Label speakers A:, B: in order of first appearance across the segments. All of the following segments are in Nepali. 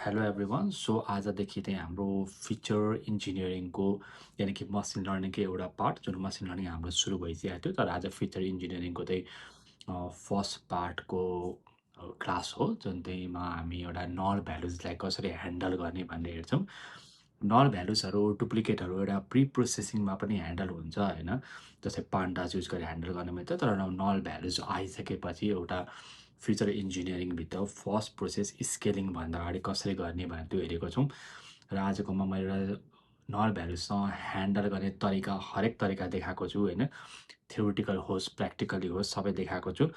A: Hello everyone. सो आजदेखि चाहिँ हाम्रो फिचर इन्जिनियरिङको यानि कि मसिन लर्निङको एउटा पार्ट जुन मसिन लर्निङ हाम्रो सुरु भइसकेको थियो, तर आज फिचर इन्जिनियरिङको चाहिँ फर्स्ट पार्टको क्लास हो, जुन चाहिँमा हामी एउटा नल भ्यालुजलाई कसरी ह्यान्डल गर्ने भनेर हेर्छौँ। नल भ्यालुजहरू डुप्लिकेटहरू एउटा प्री प्रोसेसिङमा पनि ह्यान्डल हुन्छ होइन, जस्तै पान्डाज युज गरेर ह्यान्डल गर्ने मिल्छ। तर नल भ्यालुज आइसकेपछि एउटा फिचर इन्जिनियरिङभित्र फर्स्ट प्रोसेस स्केलिङ भन्दा अगाडि कसरी गर्ने भनेर त्यो हेरेको छौँ। र आजकोमा मैले एउटा नल भ्यालुजसँग ह्यान्डल गर्ने तरिका हरेक तरिका देखाएको छु होइन, थ्योरिटिकल होस् प्र्याक्टिकली होस् सबै देखाएको छु।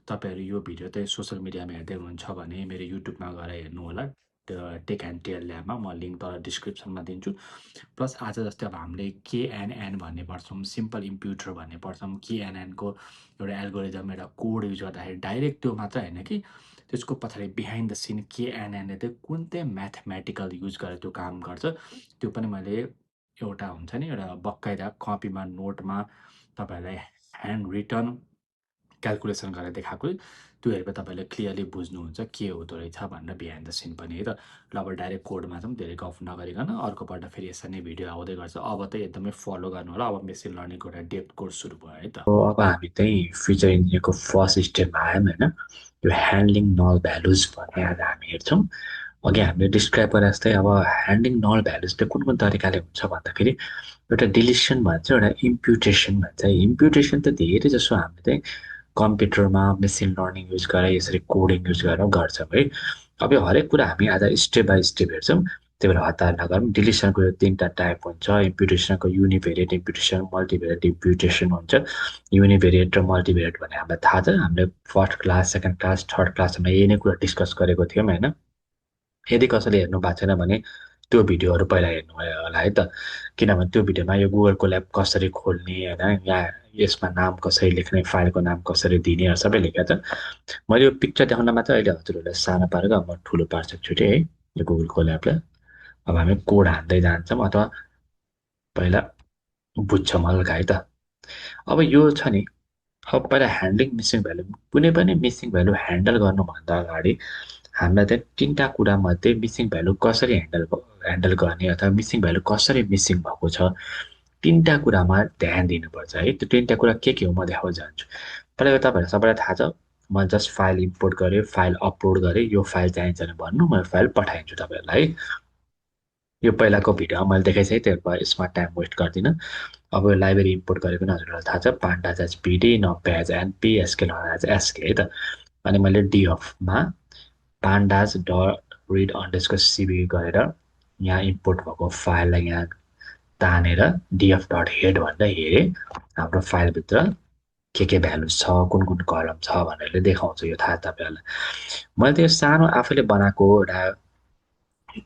A: तपाईँहरू यो भिडियो चाहिँ सोसियल मिडियामा हेर्दै हुनुहुन्छ भने मेरो युट्युबमा गएर हेर्नु होला, टेक एन्ड टेल ल्याबमा। म लिङ्क तल डिस्क्रिप्सनमा दिन्छु। प्लस आज जस्तै अब हामीले केएनएन भन्ने पढ्छौँ, सिम्पल इम्प्युटर भन्ने पढ्छौँ। केएनएनको एउटा एल्गोरिदम एउटा कोड युज गर्दाखेरि डाइरेक्ट त्यो मात्र होइन कि त्यसको पछाडि बिहाइन्ड द सिन केएनएनले चाहिँ कुन चाहिँ म्याथमेटिकल युज गरेर त्यो काम गर्छ त्यो पनि मैले एउटा हुन्छ नि एउटा बकाइदा कपीमा नोटमा तपाईँहरूलाई ह्यान्ड रिटन क्यालकुलेसन गरेर देखाएको। त्यो हेरेर तपाईँले क्लियरली बुझ्नुहुन्छ के हुँदो रहेछ भनेर बिहाइन्ड द सिन पनि है त। ल अब डाइरेक्ट कोडमा चाहिँ धेरै गफ नगरिकन अर्कोपल्ट फेरि यसरी नै भिडियो आउँदै गर्छ। अब चाहिँ एकदमै फलो गर्नु होला। अब मेसिन लर्निङको एउटा डेप्थ कोर्स सुरु भयो है त। अब हामी चाहिँ फिचर इन्जिनियरको फर्स्ट स्टेपमा आयौँ होइन, यो ह्यान्डलिङ नल भ्यालुज भन्ने आज हामी हेर्छौँ। अघि हामीले डिस्क्राइब गरे जस्तै अब ह्यान्डलिङ नल भ्यालुज चाहिँ कुन कुन तरिकाले हुन्छ भन्दाखेरि एउटा डिलिसन भन्छ, एउटा इम्प्युटेसन भन्छ। इम्प्युटेसन त धेरै जसो हामीले चाहिँ कम्प्युटरमा मेसिन लर्निङ युज गरेर यसरी कोडिङ युज गरेर गर्छौँ है। अब यो हरेक कुरा हामी आज स्टेप बाई स्टेप हेर्छौँ, त्यही भएर हतार नगरौँ। डिलिसनको यो 3टा टाइप हुन्छ। इम्प्युटेसनको युनिभेरिएट इम्प्युटेसन, मल्टिभेरिएट इम्प्युटेसन हुन्छ। युनिभेरिएट र मल्टिभेरिएट भन्ने हामीलाई थाहा छ, हामीले first class second class third क्लासमा यही नै कुरा डिस्कस गरेको थियौँ होइन। यदि कसैले हेर्नु भएको छैन भने त्यो भिडियोहरू पहिला हेर्नु होला है त, किनभने त्यो भिडियोमा यो गुगलको ल्याब कसरी खोल्ने होइन, यहाँ यसमा नाम कसरी लेख्ने, फाइलको नाम कसरी दिने सबै लेखेको छ। मैले यो पिक्चर देखाउन मात्र अहिले हजुरहरूलाई सानो पारेको, अब म ठुलो पार्छु छुट्टै है यो गुगलको ल्याबलाई। अब हामी कोड हान्दै जान्छौँ अथवा पहिला बुझ्छौँ हल्का है त। अब यो छ नि, अब पहिला ह्यान्डलिङ मिसिङ भ्यालु, कुनै पनि मिसिङ भ्यालु ह्यान्डल गर्नुभन्दा अगाडि हामीलाई चाहिँ 3टा कुरामध्ये मिसिङ भ्यालु कसरी ह्यान्डल गर्ने अथवा मिसिङ भ्यालु कसरी मिसिङ भएको छ 3टा कुरामा ध्यान दिनुपर्छ है। त्यो 3टा कुरा के हो म देखाउन जान्छु। पहिला तपाईँहरू सबैलाई थाहा छ, म जस्ट फाइल इम्पोर्ट गरेँ, फाइल अपलोड गरेँ, यो फाइल चाहिन्छ भने भन्नु, म फाइल पठाइदिन्छु तपाईँहरूलाई है। यो पहिलाको भिडियोमा मैले देखाइसकेँ, त्यो भएर यसमा टाइम वेस्ट गर्दिनँ। अब यो लाइब्रेरी इम्पोर्ट गरेको हजुरहरूलाई थाहा छ, pandas as pd, numpy as np, sk as sk है त। अनि मैले डिएफमा पान्डाज डट रिड अन्डरस्कोर सिबी गरेर यहाँ इम्पोर्ट भएको फाइललाई यहाँ तानेर डिएफ डट हेड भनेर हेरेँ हाम्रो फाइलभित्र के भ्यालुज छ, कुन कुन कलम छ भनेर देखाउँछु। यो थाहा तपाईँहरूलाई। मैले त्यो सानो आफैले बनाएको एउटा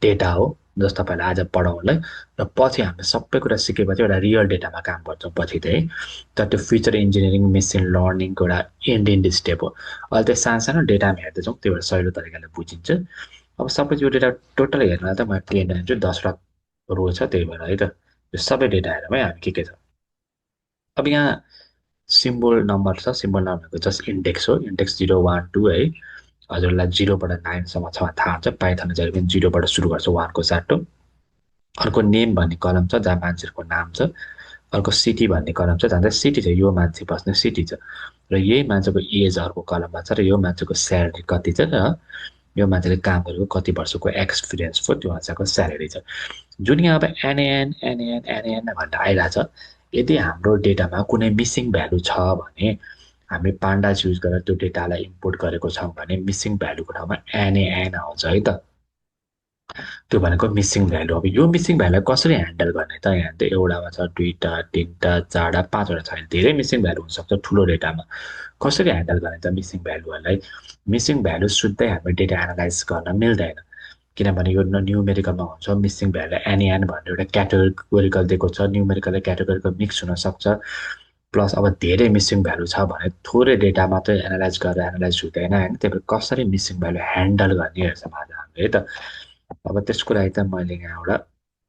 A: डेटा हो जस्तो तपाईँलाई आज पढाउनलाई, र पछि हामीले सबै कुरा सिकेपछि एउटा रियल डेटामा काम गर्छौँ पछि चाहिँ। तर त्यो फिचर इन्जिनियरिङ मेसिन लर्निङको एउटा एन्ड स्टेप हो। अहिले त्यो सानो सानो डेटामा हेर्दैछौँ, त्यो भएर सहिलो तरिकाले बुझिन्छ। अब सबै यो डेटा टोटल हेर्न त म 10 हान्छु, 10वटा रो छ, त्यही भएर है त यो सबै डेटा हेरौँ है हामी के छ। अब यहाँ सिम्बल नम्बर छ, सिम्बल नम्बरको जस्ट इन्डेक्स हो, इन्डेक्स 0 1 2 है। हजुरलाई 0बाट 9सम्म छ थाहा हुन्छ, पाइथन जहिले पनि 0बाट सुरु गर्छ 1को साटो। अर्को नेम भन्ने कलम छ जहाँ मान्छेको नाम छ। अर्को सिटी भन्ने कलम छ जहाँ चाहिँ सिटी छ, यो मान्छे बस्ने सिटी छ। र यही मान्छेको एज अर्को कलममा छ, र यो मान्छेको स्यालेरी कति छ, र यो मान्छेले काम गरेको कति वर्षको एक्सपिरियन्स हो त्यो मान्छेको स्यालेरी छ। जुन यहाँ अब एनएन एनएन एनएन भनेर आइरहेछ, यदि हाम्रो डेटामा कुनै मिसिङ भ्यालु छ भने हामी पान्डाज युज गरेर त्यो डेटालाई इम्पोर्ट गरेको छौँ भने मिसिङ भ्यालुको ठाउँमा एनएन आउँछ है त। त्यो भनेको मिसिङ भ्यालु। अब यो मिसिङ भ्यालुलाई कसरी ह्यान्डल गर्ने त, यहाँ त एउटामा छ, 2टा 3टा 4टा 5वटा छ, धेरै मिसिङ भ्यालु हुनसक्छ ठुलो डेटामा। कसरी ह्यान्डल गर्ने त मिसिङ भ्यालुहरूलाई? मिसिङ भ्यालु सुत्दै हामी डेटा एनालाइज गर्न मिल्दैन, किनभने यो न्युमेरिकलमा हुन्छ। मिसिङ भ्यालु एनएन भनेर एउटा क्याटेगोरिकल दिएको छ, न्युमेरिकल र क्याटेगोरिकल मिक्स हुनसक्छ। प्लस अब धेरै मिसिङ भ्यालु छ भने थोरै डेटा मात्रै एनालाइज गरेर एनालाइज हुँदैन होइन, त्यही भएर कसरी मिसिङ भ्यालु ह्यान्डल गर्ने हेर्छौँ आज हामीले है त। अब त्यसको लागि त मैले यहाँ एउटा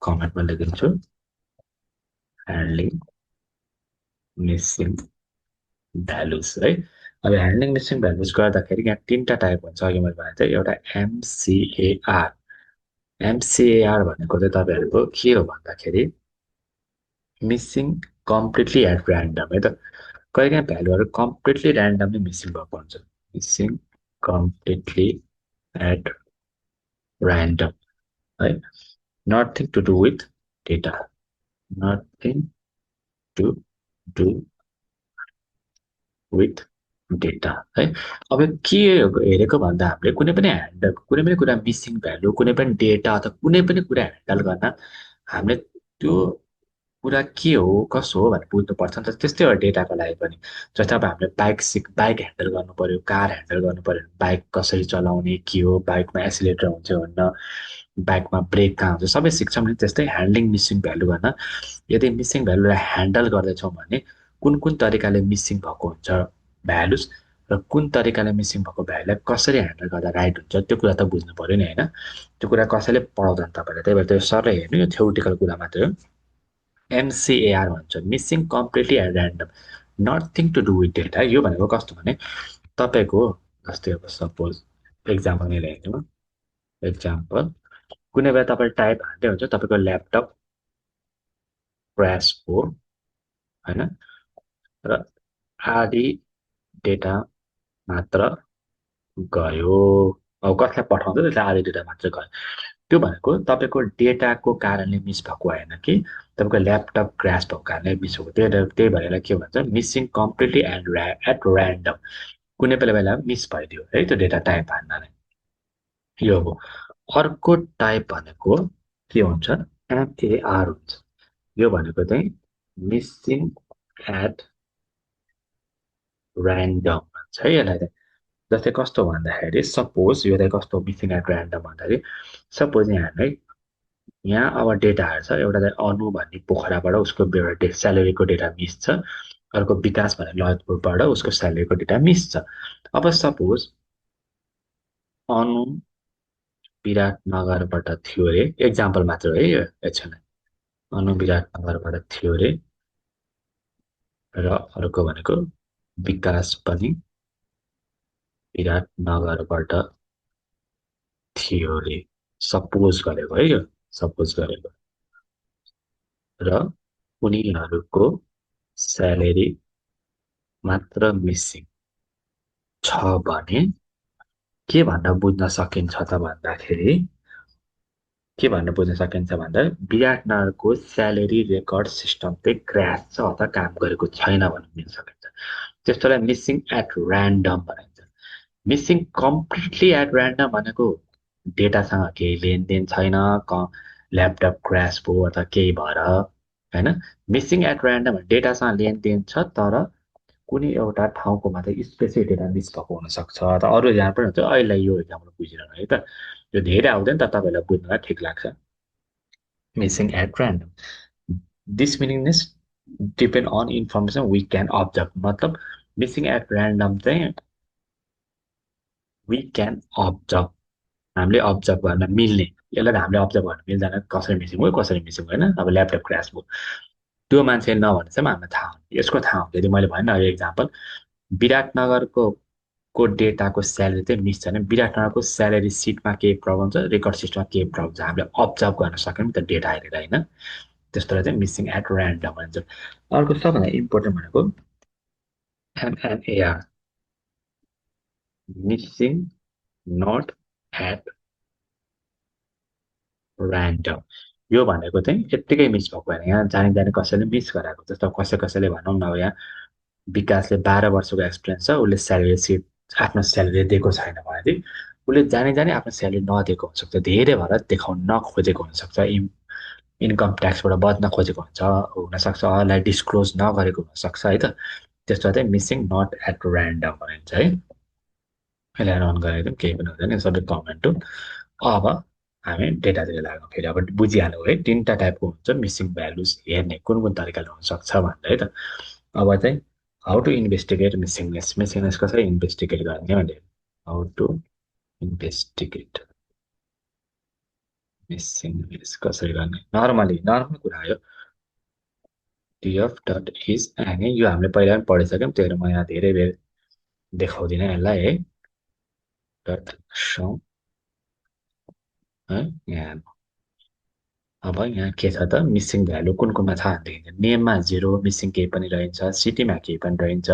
A: कमेन्टमा लेखिदिन्छु, ह्यान्डलिङ मिसिङ भ्यालुज है। अब ह्यान्डलिङ मिसिङ भ्यालुज गर्दाखेरि यहाँ 3टा टाइप हुन्छ। अघि मैले भनेको थिएँ, एउटा एमसिएआर एमसिएआर भनेको चाहिँ तपाईँहरूको के हो भन्दाखेरि मिसिङ कम्प्लिटली एट ऱ्यान्डम है त। कहिलेकाहीँ भ्यालुहरू कम्प्लिटली ऱ्यान्डमली मिसिङ भएको हुन्छ। मिसिङ कम्प्लिटली एट ऱ्यान्डम है। Nothing to do with data, nothing to do with data है। अब के हेरेको भन्दा हामीले कुनै पनि ह्यान्डल कुनै पनि कुरा मिसिङ भ्यालु कुनै पनि डेटा अथवा कुनै पनि कुरा ह्यान्डल गर्न हामीले त्यो कुरा के हो कसो हो भनेर बुझ्नुपर्छ नि त। त्यस्तै हो डेटाको लागि पनि। जस्तै अब हामीले बाइक ह्यान्डल गर्नु पर्यो, कार ह्यान्डल गर्नु पर्यो भने बाइक कसरी चलाउने के हो, बाइकमा एक्सिलेटर हुन्छ भन्न, बाइकमा ब्रेक कहाँ हुन्छ सबै सिक्छौँ नि। त्यस्तै ह्यान्डलिङ मिसिङ भ्यालु गर्न यदि मिसिङ भ्यालुलाई ह्यान्डल गर्दैछौँ भने कुन कुन तरिकाले मिसिङ भएको हुन्छ भ्यालुस र कुन तरिकाले मिसिङ भएको भ्यालुलाई कसरी ह्यान्डल गर्दा राइट हुन्छ त्यो कुरा त बुझ्नु पऱ्यो नि होइन। त्यो कुरा कसैले पढाउँदैन तपाईँलाई, त्यही भएर त्यो सरले हेर्नु यो थ्योरिटिकल कुरा मात्रै हो। एमसिएआर भन्छ missing completely at random, nothing to do with data. यो भनेको कस्तो भने तपाईँको जस्तै अब सपोज एक्जाम्पल नै ल्याइदिउँ। एक्जाम्पल कुनै बेला तपाईँ टाइप हान्दै हुन्छ, तपाईँको ल्यापटप क्रास हो होइन, र आधी डेटा मात्र गयो। अब कसलाई पठाउँछ त्यसलाई आधी डेटा मात्र गयो। त्यो भनेको तपाईँको डेटाको कारणले मिस भएको होइन कि तपाईँको ल्यापटप क्रास भएको कारणले मिस भएको। त्यही भएर यसलाई के भन्छ मिसिङ कम्प्लिटली एट ऱ्यान्डम। कुनै बेला बेला मिस भइदियो है त्यो डेटा टाइप हान्नाले, यो हो। अर्को टाइप भनेको के हुन्छ एमएआर हुन्छ। यो भनेको चाहिँ मिसिङ एट ऱ्यान्डम भन्छ है यसलाई चाहिँ। जस्तै कस्तो भन्दाखेरि सपोज यो चाहिँ कस्तो मिसिङ एट ऱ्यान्डम भन्दाखेरि सपोज यहाँ है यहाँ अब डेटाहरू छ। एउटा चाहिँ अनु भन्ने पोखराबाट उसको एउटा स्यालेरीको डेटा मिस छ। अर्को विकास भन्ने ललितपुरबाट उसको स्यालेरीको डेटा मिस छ। अब सपोज अनु विराटनगरबाट थियो अरे, एक्जाम्पल मात्र है यो एकछिन। अनु विराटनगरबाट थियो अरे र अर्को भनेको विकास पनि विराटनगरबाट थियो अरे, सपोज गरेको है यो, सपोज गरेको। र उनीहरूको स्यालेरी मात्र मिसिङ छ भने के भनेर बुझ्न सकिन्छ त भन्दाखेरि के भनेर बुझ्न सकिन्छ भन्दा विराटनगरको स्यालेरी रेकर्ड सिस्टम चाहिँ क्र्यास छ अथवा काम गरेको छैन भन्ने बुझ्न सकिन्छ। त्यस्तोलाई मिसिङ एट ऱ्यान्डम भनिन्छ। मिसिङ कम्प्लिटली एट ऱ्यान्डम भनेको डेटासँग केही लेनदेन छैन, ल्यापटप क्रास भयो अथवा केही भएर होइन। मिसिङ एट ऱ्यान्डम डेटासँग लेनदेन छ तर कुनै एउटा ठाउँको मात्रै स्पेसिफिक डेटा मिस भएको हुनसक्छ। त अरू यहाँ पनि हुन्छ, अहिले यो एक्जाम्पल बुझिरहनु है त। यो धेरै आउँदैन त तपाईँलाई बुझ्नलाई ठिक लाग्छ। मिसिङ एट ऱ्यान्डम दिस मिनिङनेस depend on information we can observe. मतलब मिसिङ एट ऱ्यान्डम चाहिँ वी क्यान अब्जर्भ, हामीले अब्जर्भ गर्न मिल्ने। यसलाई त हामीले अब्जर्भ गर्न मिल्दैन कसरी मिसिङ भयो कसरी मिसिङ होइन। अब ल्यापटप क्रास भयो त्यो मान्छे नभने चाहिँ हामीलाई थाहा हुन्छ। यसको थाहा हुन्छ यदि मैले भने इक्जाम्पल विराटनगरको डेटाको स्यालेरी चाहिँ मिस छैन, विराटनगरको स्यालेरी सिटमा केही प्रब्लम छ, रेकर्ड सिस्टममा केही प्रब्लम छ, हामीले अब्जर्भ गर्न सक्यौँ नि त डेटा हेरेर होइन। त्यस्तोलाई चाहिँ मिसिङ एट ऱ्यान्डम भन्छ। अर्को सबभन्दा इम्पोर्टेन्ट भनेको एमएनएआर मिसिङ नट एट ऱ्यान्डम। यो भनेको चाहिँ यत्तिकै मिस भएको होइन, यहाँ जानी जानी कसैले मिस गराएको। जस्तो कसैले भनौँ न अब यहाँ विकासले 12 वर्षको एक्सपिरियन्स छ, उसले स्यालेरी सिट आफ्नो स्यालेरी दिएको छैन भनेदेखि उसले जानी जानी आफ्नो स्यालेरी नदिएको हुनसक्छ, धेरै भएर देखाउन नखोजेको हुनसक्छ, इन्कम ट्याक्सबाट बच्न खोजेको हुनसक्छ, अरूलाई डिस्क्लोज नगरेको हुनसक्छ है त। त्यस्तो चाहिँ मिसिङ नट एट ऱ्यान्डम भनिन्छ है। यसलाई रन गरेर केही पनि हुँदैन, सबै कमेन्ट हो। अब हामी डेटातिर लाग्यौँ फेरि। अब बुझिहाल्यौँ है तिनवटा टाइपको हुन्छ मिसिङ भ्यालुज हेर्ने कुन कुन तरिकाले हुनसक्छ भनेर है त। अब चाहिँ हाउ टु इन्भेस्टिगेट मिसिङनेस, मिसिङनेस कसरी इन्भेस्टिगेट गर्ने भनेर। हाउ टु इन्भेस्टिगेट मिसिङनेस कसरी गर्ने, नर्मल कुरा हो। डिएफ डट इज एनी यो हामीले पहिला पनि पढिसक्यौँ, त्यही भएर म यहाँ धेरै बेर देखाउँदिनँ यसलाई है। डट सम है यहाँ अब यहाँ के छ त मिसिङ भ्यालु कुन कुनमा छ भनेदेखि नेममा 0 मिसिङ केही पनि रहन्छ, सिटीमा केही पनि रहन्छ,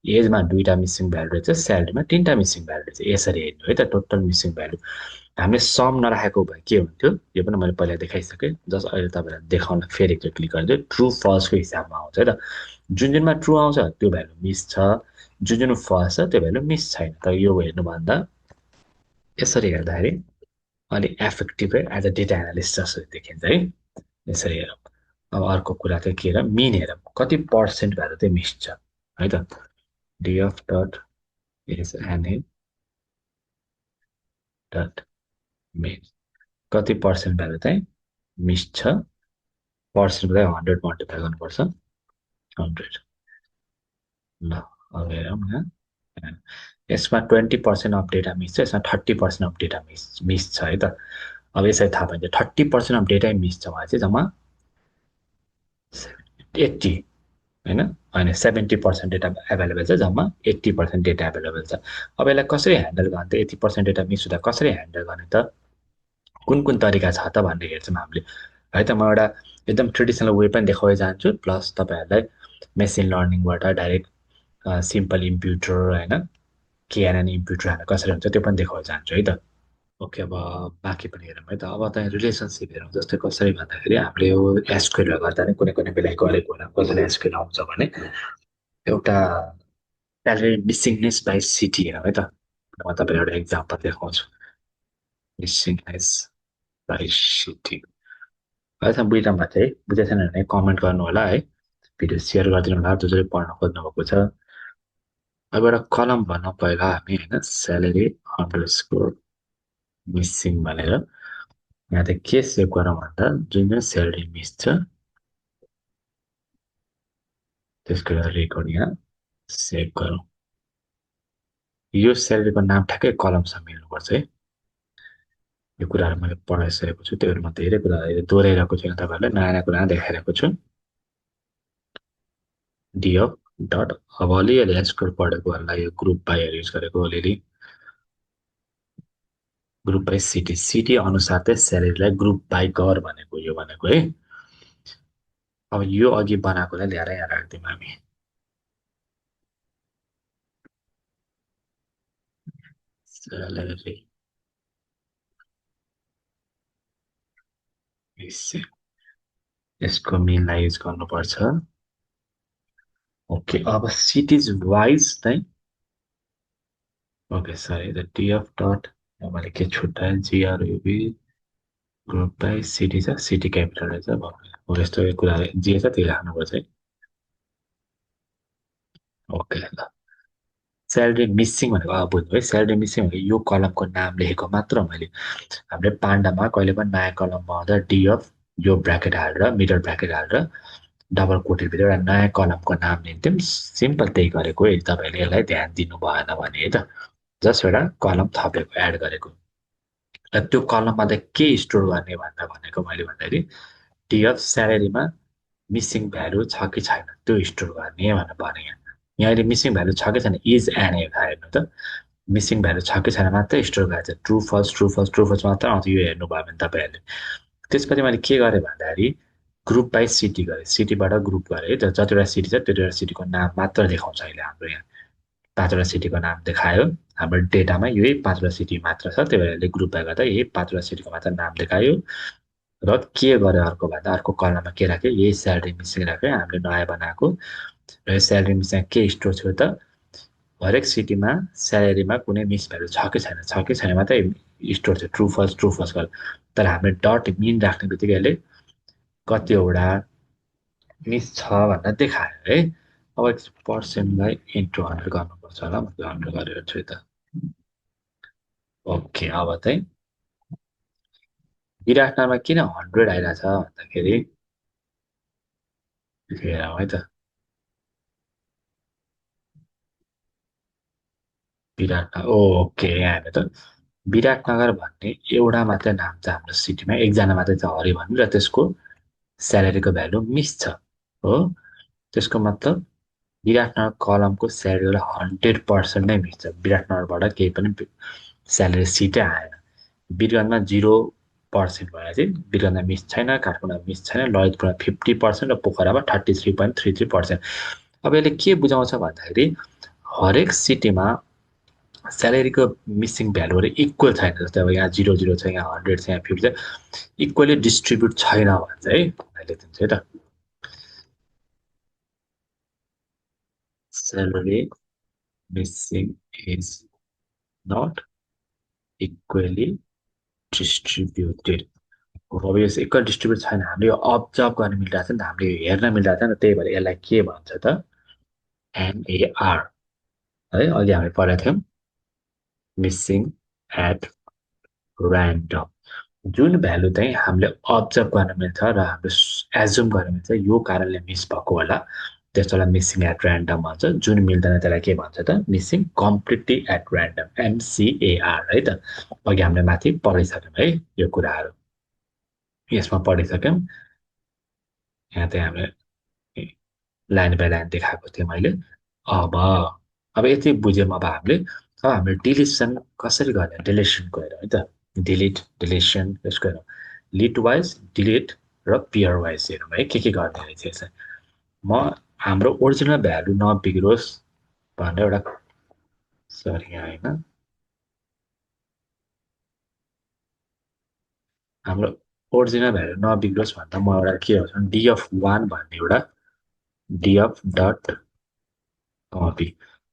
A: एजमा दुईटा मिसिङ भ्यालु रहेछ, स्यालेरीमा तिनवटा मिसिङ भ्यालु रहेछ। यसरी हेर्नु है त टोटल मिसिङ भ्यालु। हामीले सम नराखेको भए के हुन्थ्यो यो पनि मैले पहिला देखाइसकेँ। जस्ट अहिले तपाईँलाई देखाउन फेरि एकचोटि क्लिक गरिदियो। ट्रु फल्सको हिसाबमा आउँछ है त। जुन जुनमा ट्रु आउँछ त्यो भ्यालु मिस छ, जुन जुन फल्स छ त्यो भ्यालु मिस छैन। तर यो हेर्नुभन्दा यसरी हेर्दाखेरि अलिक effective as a data analyst जस्तो देखिन्छ है। यसरी हेरौँ। अब अर्को कुरा चाहिँ के र मिन हेरौँ कति पर्सेन्ट भएर चाहिँ मिस छ है त। Df dot isna dot mean कति पर्सेन्ट भएर चाहिँ मिस छ। पर्सेन्टलाई 100 मल्टिप्लाई गर्नुपर्छ। 100 ल अब हेरौँ यहाँ यसमा 20% अफ डेटा मिस छ, यसमा 30% अफ डेटा मिस छ है त। अब यसरी थाहा पाइन्छ 30% अफ डेटा मिस छ भने चाहिँ जम्मा 80 होइन होइन 70% डेटा एभाइलेबल छ, जम्मा 80% डेटा एभाइलेबल छ। अब यसलाई कसरी ह्यान्डल गर्ने त 80% डेटा मिस हुँदा कसरी ह्यान्डल गर्ने त, कुन कुन तरिका छ त भनेर हेर्छौँ हामीले है त। म एउटा एकदम ट्रेडिसनल वे पनि देखाउन चाहन्छु, प्लस तपाईँहरूलाई मेसिन लर्निङबाट डाइरेक्ट सिम्पल इम्प्युटर होइन केएनएन इम्प्युटर हाल्न कसरी हुन्छ त्यो पनि देखाउन चाहन्छु है त। ओके अब बाँकी पनि हेरौँ है त। अब चाहिँ रिलेसनसिप हेरौँ। जस्तै कसरी भन्दाखेरि हामीले यो एसक्युएलले गर्दा नै कुनै कुनै बेला गरेको होला कसरी एसक्युएल आउँछ भने एउटा स्यालेरी मिसिङनेस बाई सिटी हेरौँ है त। म तपाईँलाई एउटा इक्जाम्पल देखाउँछु। मिसिङनेस बाई सिटी है त। बुझ्नु भएको थियो है, बुझेको छैन भने कमेन्ट गर्नु होला है, भिडियो सेयर गरिदिनु होला जसरी पढ्न खोज्नुभएको छ। अब एउटा कलम भनौँ पहिला हामी होइन स्यालेरी अन्डरस्कोर मिसिङ भनेर यहाँ त के सेभ गरौँ भन्दा जुन जुन स्यालेरी मिस छ त्यसको एउटा रेकर्ड यहाँ सेभ गरौँ। यो स्यालेरीको नाम ठ्याक्कै कलमसँग मिल्नुपर्छ है। यो कुराहरू मैले पढाइसकेको छु, त्योहरू म धेरै कुरा दोहोऱ्याइरहेको छु तपाईँहरूलाई, नयाँ नयाँ कुरा देखाइरहेको छु। डिएफ डट अब अलिअलि एसक्युएल पढेकोहरूलाई यो ग्रुप बाईहरू युज गरेको अलिअलि ग्रुप बाई सिटी सिटी अनुसार चाहिँ स्यालेरीलाई ग्रुप बाई गर भनेको यो भनेको है। अब यो अघि बनाएकोलाई ल्याएर यहाँ राखिदिउँ हामी। स्यालेरी यसको मिनलाई युज गर्नुपर्छ। ओके अब सिटिज वाइज चाहिँ ओके सरी द डिएफ डट मैले के छुट्याएँ जिआरयुबी ग्रुप बाई सिटी छ, सिटी क्यापिटल रहेछ हो यस्तो कुराहरू जे छ त्यही राख्नुपर्छ है। ओके ल स्यालेरी मिसिङ भनेको अब बुझ्नु है। स्यालेरी मिसिङ भनेको यो कलमको नाम लेखेको मात्र मैले हामीले पाण्डामा कहिले पनि नयाँ कलम बनाउँदा डिएफ यो ब्राकेट हालेर मिडल ब्राकेट हालेर डबल कोटेडभित्र एउटा नयाँ कलमको नाम लिन्थ्यौँ। सिम्पल त्यही गरेको यदि तपाईँले यसलाई ध्यान दिनु भएन भने है त। जस्ट एउटा कलम थपेको एड गरेको र त्यो कलममा त के स्टोर गर्ने भन्दा भनेको मैले भन्दाखेरि डिएफ स्यालेरीमा मिसिङ भ्यालु छ कि छैन त्यो स्टोर गर्ने भनेर भने यहाँ अहिले मिसिङ भ्यालु छ कि छैन इज एन हेर्नु त मिसिङ भ्यालु छ कि छैन मात्रै स्टोर गरेको छ। True false true false true false मात्र आउँछ यो हेर्नुभयो भने तपाईँहरूले। त्यसपछि मैले के गरेँ भन्दाखेरि ग्रुप बाई सिटी गरेँ, सिटीबाट ग्रुप गरेँ है त। जतिवटा सिटी छ त्यतिवटा सिटीको नाम मात्र देखाउँछ अहिले हाम्रो यहाँ। 5वटा सिटीको नाम देखायो हाम्रो डेटामा यही 5वटा सिटी मात्र छ, त्यही भएर यसले ग्रुप बाई गर्दा यही 5वटा सिटीको मात्र नाम देखायो। र के गर्यो अर्को भन्दा अर्को कलममा के राख्यो यही स्यालेरी मिसिङ राख्यो हामीले नयाँ बनाएको। र यो स्यालेरी मिसिङ के स्टोर थियो त हरेक सिटीमा स्यालेरीमा कुनै मिस भ्यालु छ कि छैन मात्रै स्टोर थियो ट्रु फल्स गरेर। तर हामीले डट मिन राख्ने बित्तिकै यसले कतिवटा मिस छ भनेर देखायो है। अब पर्सेन्टलाई इन्टु 100 गर्नुपर्छ होला, म 100 गरेर छु त। ओके अब चाहिँ विराटनगरमा किन 100 आइरहेछ भन्दाखेरि हेरौँ है त। विराटनगर ओके यहाँ हेर्नु त विराटनगर भन्ने एउटा मात्रै नाम छ हाम्रो सिटीमा, एकजना मात्रै छ हरि भन्ने, र त्यसको स्यालेरीको भ्यालु मिस छ हो। त्यसको मतलब विराटनगर कलमको स्यालेरीलाई 100% नै मिस छ। विराटनगरबाट केही पनि स्यालेरी सिटै आएन। वीरगन्जमा 0 पर्सेन्ट भनेर चाहिँ बिरगन्जा मिस छैन, काठमाडौँ मिस छैन, ललितपुरमा 50% र पोखरामा 33.33%। अब यसले के बुझाउँछ भन्दाखेरि हरेक सिटीमा स्यालेरीको मिसिङ भ्यालुहरू इक्वल छैन। जस्तै अब यहाँ 00 छ, यहाँ 100 छ, यहाँ 50 छ, इक्वली डिस्ट्रिब्युट छैन भन्छ है। अहिले दिन्छु है त, salary missing is not equally distributed. अब यो इक्वल डिस्ट्रिब्युट छैन, हामीले यो अब्जर्भ गर्न मिलिरहेको छ नि त, हामीले यो हेर्न मिलिरहेको छ नि त, त्यही भएर यसलाई के भन्छ त, एनएआर है। अघि हामी पढेको थियौँ मिसिङ एट ऱ्यान्डम। जुन भ्यालु चाहिँ हामीले अब्जर्भ गर्न मिल्छ र हामीले एजुम गर्न मिल्छ यो कारणले मिस भएको होला, त्यसलाई मिसिङ एट ऱ्यान्डम भन्छ। जुन मिल्दैन त्यसलाई के भन्छ त, मिसिङ कम्प्लिटली एट ऱ्यान्डम, एमसिएआर है त। अघि हामीले माथि पढिसक्यौँ है यो कुराहरू, यसमा पढिसक्यौँ। यहाँ चाहिँ हामीले लाइन बाई लाइन देखाएको थिएँ मैले। अब अब यति बुझ्यौँ। अब हामीले डिलिसन कसरी गर्ने, डिलिसनको हेरौँ है त। डिलिट डिलिसन यसको हेरौँ, लिट वाइज डिलिट र पियर वाइज हेरौँ है, के गर्ने रहेछ यसलाई। म हाम्रो ओरिजिनल भ्यालु नबिग्रोस् भनेर एउटा, सरी यहाँ होइन, हाम्रो ओरिजिनल भ्यालु नबिग्रोस् भन्दा म एउटा के गर्छु, डिएफ वान भन्ने एउटा डिएफ डट कपी,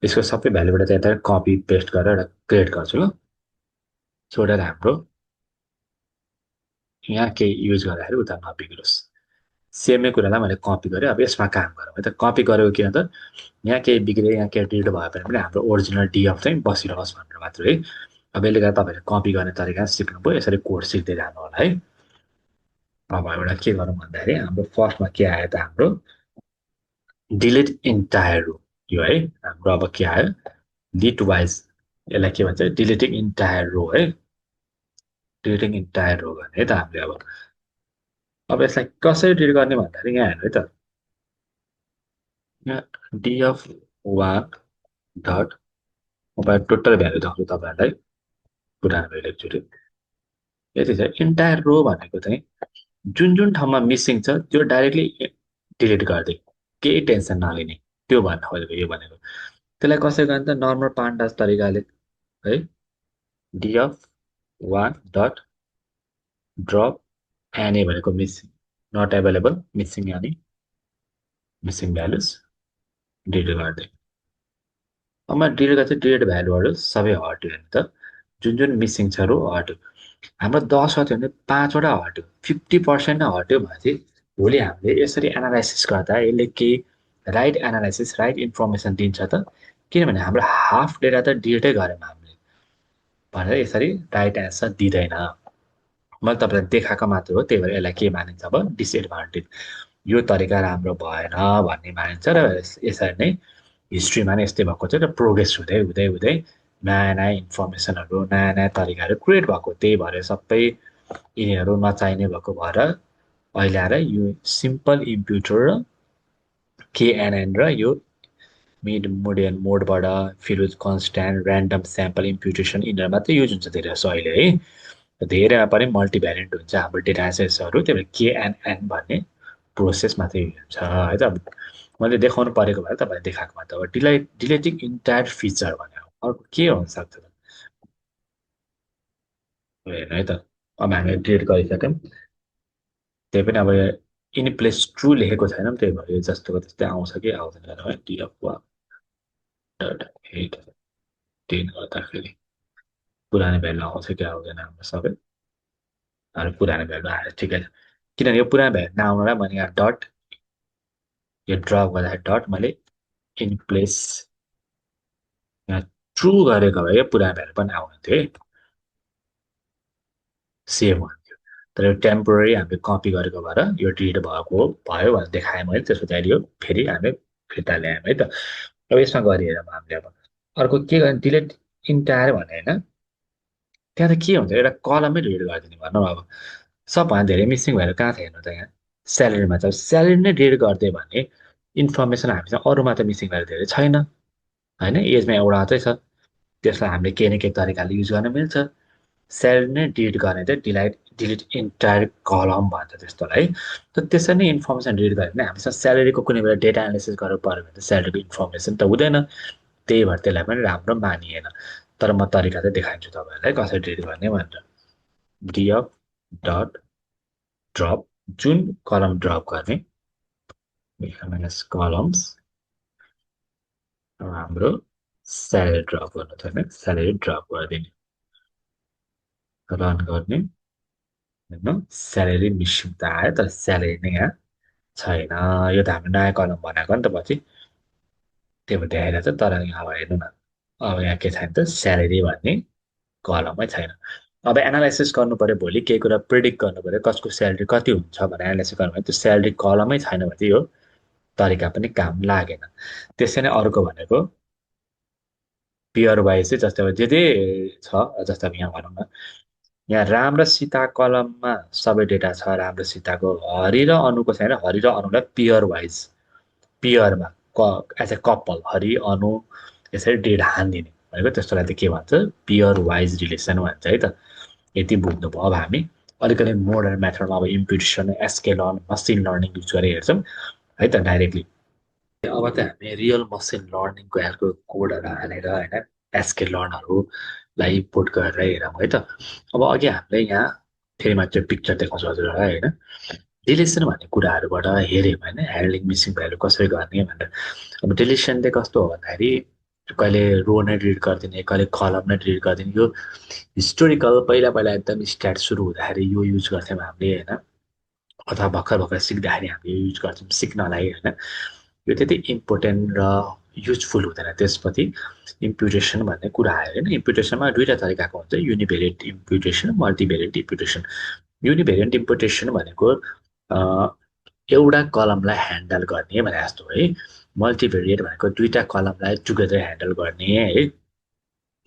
A: यसको सबै भ्यालुबाट चाहिँ यता कपी पेस्ट गरेर एउटा क्रिएट गर्छु ल, सो द्याट हाम्रो यहाँ केही युज गर्दाखेरि उता नबिग्रोस्। सेमै कुरालाई मैले कपी गरेँ। अब यसमा काम गरौँ है त। कपी गरेको के अन्त, यहाँ केही बिग्रियो, यहाँ केही डिलिट भयो भने पनि हाम्रो ओरिजिनल डिएफ चाहिँ बसिरहोस् भनेर मात्र है। अब यसले गर्दा तपाईँहरूले कपी गर्ने तरिका सिक्नुभयो, यसरी कोड सिक्दै जानु होला है। अब एउटा के गरौँ भन्दाखेरि हाम्रो फर्स्टमा के आयो त, हाम्रो डिलिट इन्टायर रो, यो है हाम्रो। अब के आयो, लिट वाइज, यसलाई के भन्छ, डिलिटिङ इन्टायर रो है, डिलिटिङ इन्टायर रो गर्ने है त हामीले। अब यसलाई कसरी डिलिट गर्ने भन्दाखेरि यहाँ हेर्नु है त, यहाँ डिएफ वान डट, म टोटल भ्यालु देखाउँछु तपाईँहरूलाई, पुरानो भ्यालु एकचोटि यति छ। इन्टायर रो भनेको चाहिँ जुन जुन ठाउँमा मिसिङ छ त्यो डाइरेक्टली डिलिट गरिदिए, केही टेन्सन नलिने, त्यो भन्न खोजेको यो भनेको। त्यसलाई कसरी गर्ने त, नर्मल पान्डास तरिकाले है, df one dot drop NA भनेको मिसिङ, नट एभाइलेबल, मिसिङ यानि मिसिङ भ्यालुज डिलिट गरिदिए। अब डिलिट गर्छ, डिलिट भ्यालुहरू सबै हट्यो भने त, जुन जुन मिसिङ छ रो हट्यो। हाम्रो 10 हट्यो भने 5वटा हट्यो, 50% नै हट्यो भने चाहिँ भोलि हामीले यसरी एनालाइसिस गर्दा यसले केही राइट एनालाइसिस, राइट इन्फर्मेसन दिन्छ त, किनभने हाम्रो हाफ डेटा त डिलिटै गऱ्यौँ हामीले भनेर यसरी राइट एन्सर दिँदैन। मैले तपाईँलाई देखाएको मात्र हो, त्यही भएर यसलाई के मानिन्छ अब, डिसएडभान्टेज। यो तरिका राम्रो भएन भन्ने मानिन्छ र यसरी नै हिस्ट्रीमा नै यस्तै भएको छ र प्रोग्रेस हुँदै हुँदै हुँदै नयाँ नयाँ इन्फर्मेसनहरू, नयाँ नयाँ तरिकाहरू क्रिएट भएको, त्यही भएर सबै यिनीहरू नचाहिने भएको भएर अहिले आएर यो सिम्पल इम्प्युटर र केएनएन र यो मिड मोडियन मोडबाट फिरोज कन्सट्यान्ट ऱ्यान्डम स्याम्पल इम्प्युटेसन यिनीहरू मात्रै युज हुन्छ धेरै जस्तो अहिले है। धेरैमा पनि मल्टिभ्यारिएन्ट हुन्छ हाम्रो डेटा एनालाइसिसहरू, त्यही भएर केएनएन भन्ने प्रोसेस मात्रै हुन्छ है त। मैले देखाउनु परेको भएर तपाईँलाई देखाएको मात्र हो। डिलेटिङ इन्टायर फिचर भनेर अर्को के हुनसक्छ त, हेर्नु है त। अब हामीले डिलिट गरिसक्यौँ, त्यही पनि अब इन प्लेस ट्रु लेखेको छैनौँ, त्यही भएर यो जस्तोको त्यस्तै आउँछ कि आउँदैन है। डिएफ डट एट 10 गर्दाखेरि पुरानो भ्यालु आउँछ कि आउँदैन हाम्रो सबै, हाम्रो पुरानो भ्यालु आएर ठिकै छ। किनभने यो पुरानो भ्यालु नआउनुलाई मैले यहाँ डट, यो ड्रप गर्दाखेरि डट मैले इन प्लेस यहाँ ट्रु गरेको भए पुरानो भ्यालु पनि आउने थियो है, सेभ हुन्थ्यो। तर यो टेम्पोररी हामीले कपी गरेको भएर यो डिलिट भएको भयो भनेर देखाएँ मैले, त्यसपछि अहिले यो फेरि हामीले फिर्ता ल्यायौँ है त। अब यसमा गरिहेरौँ हामीले। अब अर्को के गर्ने, डिलिट इन्टायर भने होइन, त्यहाँ त के हुन्छ, एउटा कलमै डिलिट गरिदिने भनौँ। अब सबभन्दा धेरै मिसिङ भएर कहाँ छ हेर्नु त, यहाँ स्यालेरीमा छ। स्यालेरी नै डिलिट गरिदियो भने इन्फर्मेसन हामीसँग अरूमा त मिसिङ भएर धेरै छैन होइन, एजमा एउटा मात्रै छ, त्यसलाई हामीले केही न केही तरिकाले युज गर्न मिल्छ। स्यालेरी नै डिलिट गर्ने चाहिँ डिलिट इन्टायर कलम भन्छ त्यस्तोलाई त त्यसरी नै इन्फर्मेसन रिड गऱ्यो भने हामीसँग स्यालेरीको कुनै बेला डेटा एनालिसिस गर्नु पऱ्यो भने त स्यालेरीको इन्फर्मेसन त हुँदैन त्यही भएर त्यसलाई पनि राम्रो मानिएन तर म तरिका चाहिँ देखाइदिन्छु तपाईँहरूलाई कसरी रिड गर्ने भनेर डिएफ डट ड्रप जुन कलम ड्रप गर्ने माइनस कलम्स हाम्रो स्यालेरी ड्रप गर्नु थियो होइन स्यालेरी ड्रप गरिदिने रन गर्ने होइन स्यालेरी मिसिङ त आयो तर स्यालेरी नै यहाँ छैन यो त हाम्रो नयाँ कलम बनाएको नि त पछि त्यो भएर देखाइरहेको छ तर यहाँ अब हेर्नु न अब यहाँ के छैन त स्यालेरी भन्ने कलमै छैन अब एनालाइसिस गर्नु पऱ्यो भोलि केही कुरा प्रिडिक्ट गर्नु पऱ्यो कसको स्यालेरी कति हुन्छ भनेर एनालाइसिस गर्नु भने त्यो स्यालेरी कलमै छैन भने चाहिँ यो तरिका पनि काम लागेन त्यसै नै अर्को भनेको पेयर वाइज चाहिँ जस्तै अब जे छ जस्तै अब यहाँ भनौँ न यहाँ राम र सीता कलममा सबै डेटा छ राम र सीताको हरि र अनुको छैन हरि र अनुलाई पेयर वाइज पेयरमा एज ए कपाल हरि अनु यसरी डेट हानिदिने भनेको त्यस्तोलाई त के भन्छ पेयर वाइज रिलेसन भन्छ है त यति बुझ्नुभयो अब हामी अलिकति मोडर्न मेथडमा अब इम्प्युटेसन एसकेलर्न मसिन लर्निङ युज गरेर हेर्छौँ है त डाइरेक्टली अब त हामी रियल मसिन लर्निङको यहाँको कोडहरू हालेर होइन एसके लर्नहरूलाई इम्पोर्ट गरेर हेरौँ है त अब अघि हामीले यहाँ फेरि मात्र पिक्चर देखाउँछु हजुरहरूलाई होइन डिलिसन भन्ने कुराहरूबाट हेऱ्यौँ होइन ह्यान्डलिङ मिसिङ भ्यालु कसरी गर्ने भनेर अब डिलिसन चाहिँ कस्तो हो भन्दाखेरि कहिले रो नै डिलिट गरिदिने कहिले कलम नै डिलिट गरिदिने यो हिस्टोरिकल पहिला पहिला एकदम स्टार्ट सुरु हुँदाखेरि यो युज गर्थ्यौँ हामीले होइन अथवा भर्खर भर्खर सिक्दाखेरि हामीले युज गर्छौँ सिक्नलाई होइन यो त्यति इम्पोर्टेन्ट र युजफुल हुँदैन त्यसपछि इम्प्युटेसन भन्ने कुरा आयो होइन इम्प्युटेसनमा दुईवटा तरिकाको हुन्छ युनिभेरिएन्ट इम्प्युटेसन मल्टिभेरिएन्ट इम्प्युटेसन युनिभेरिएन्ट इम्प्युटेसन भनेको एउटा कलमलाई ह्यान्डल गर्ने भने जस्तो है मल्टिभेरिएट भनेको दुईवटा कलमलाई टुगेदर ह्यान्डल गर्ने है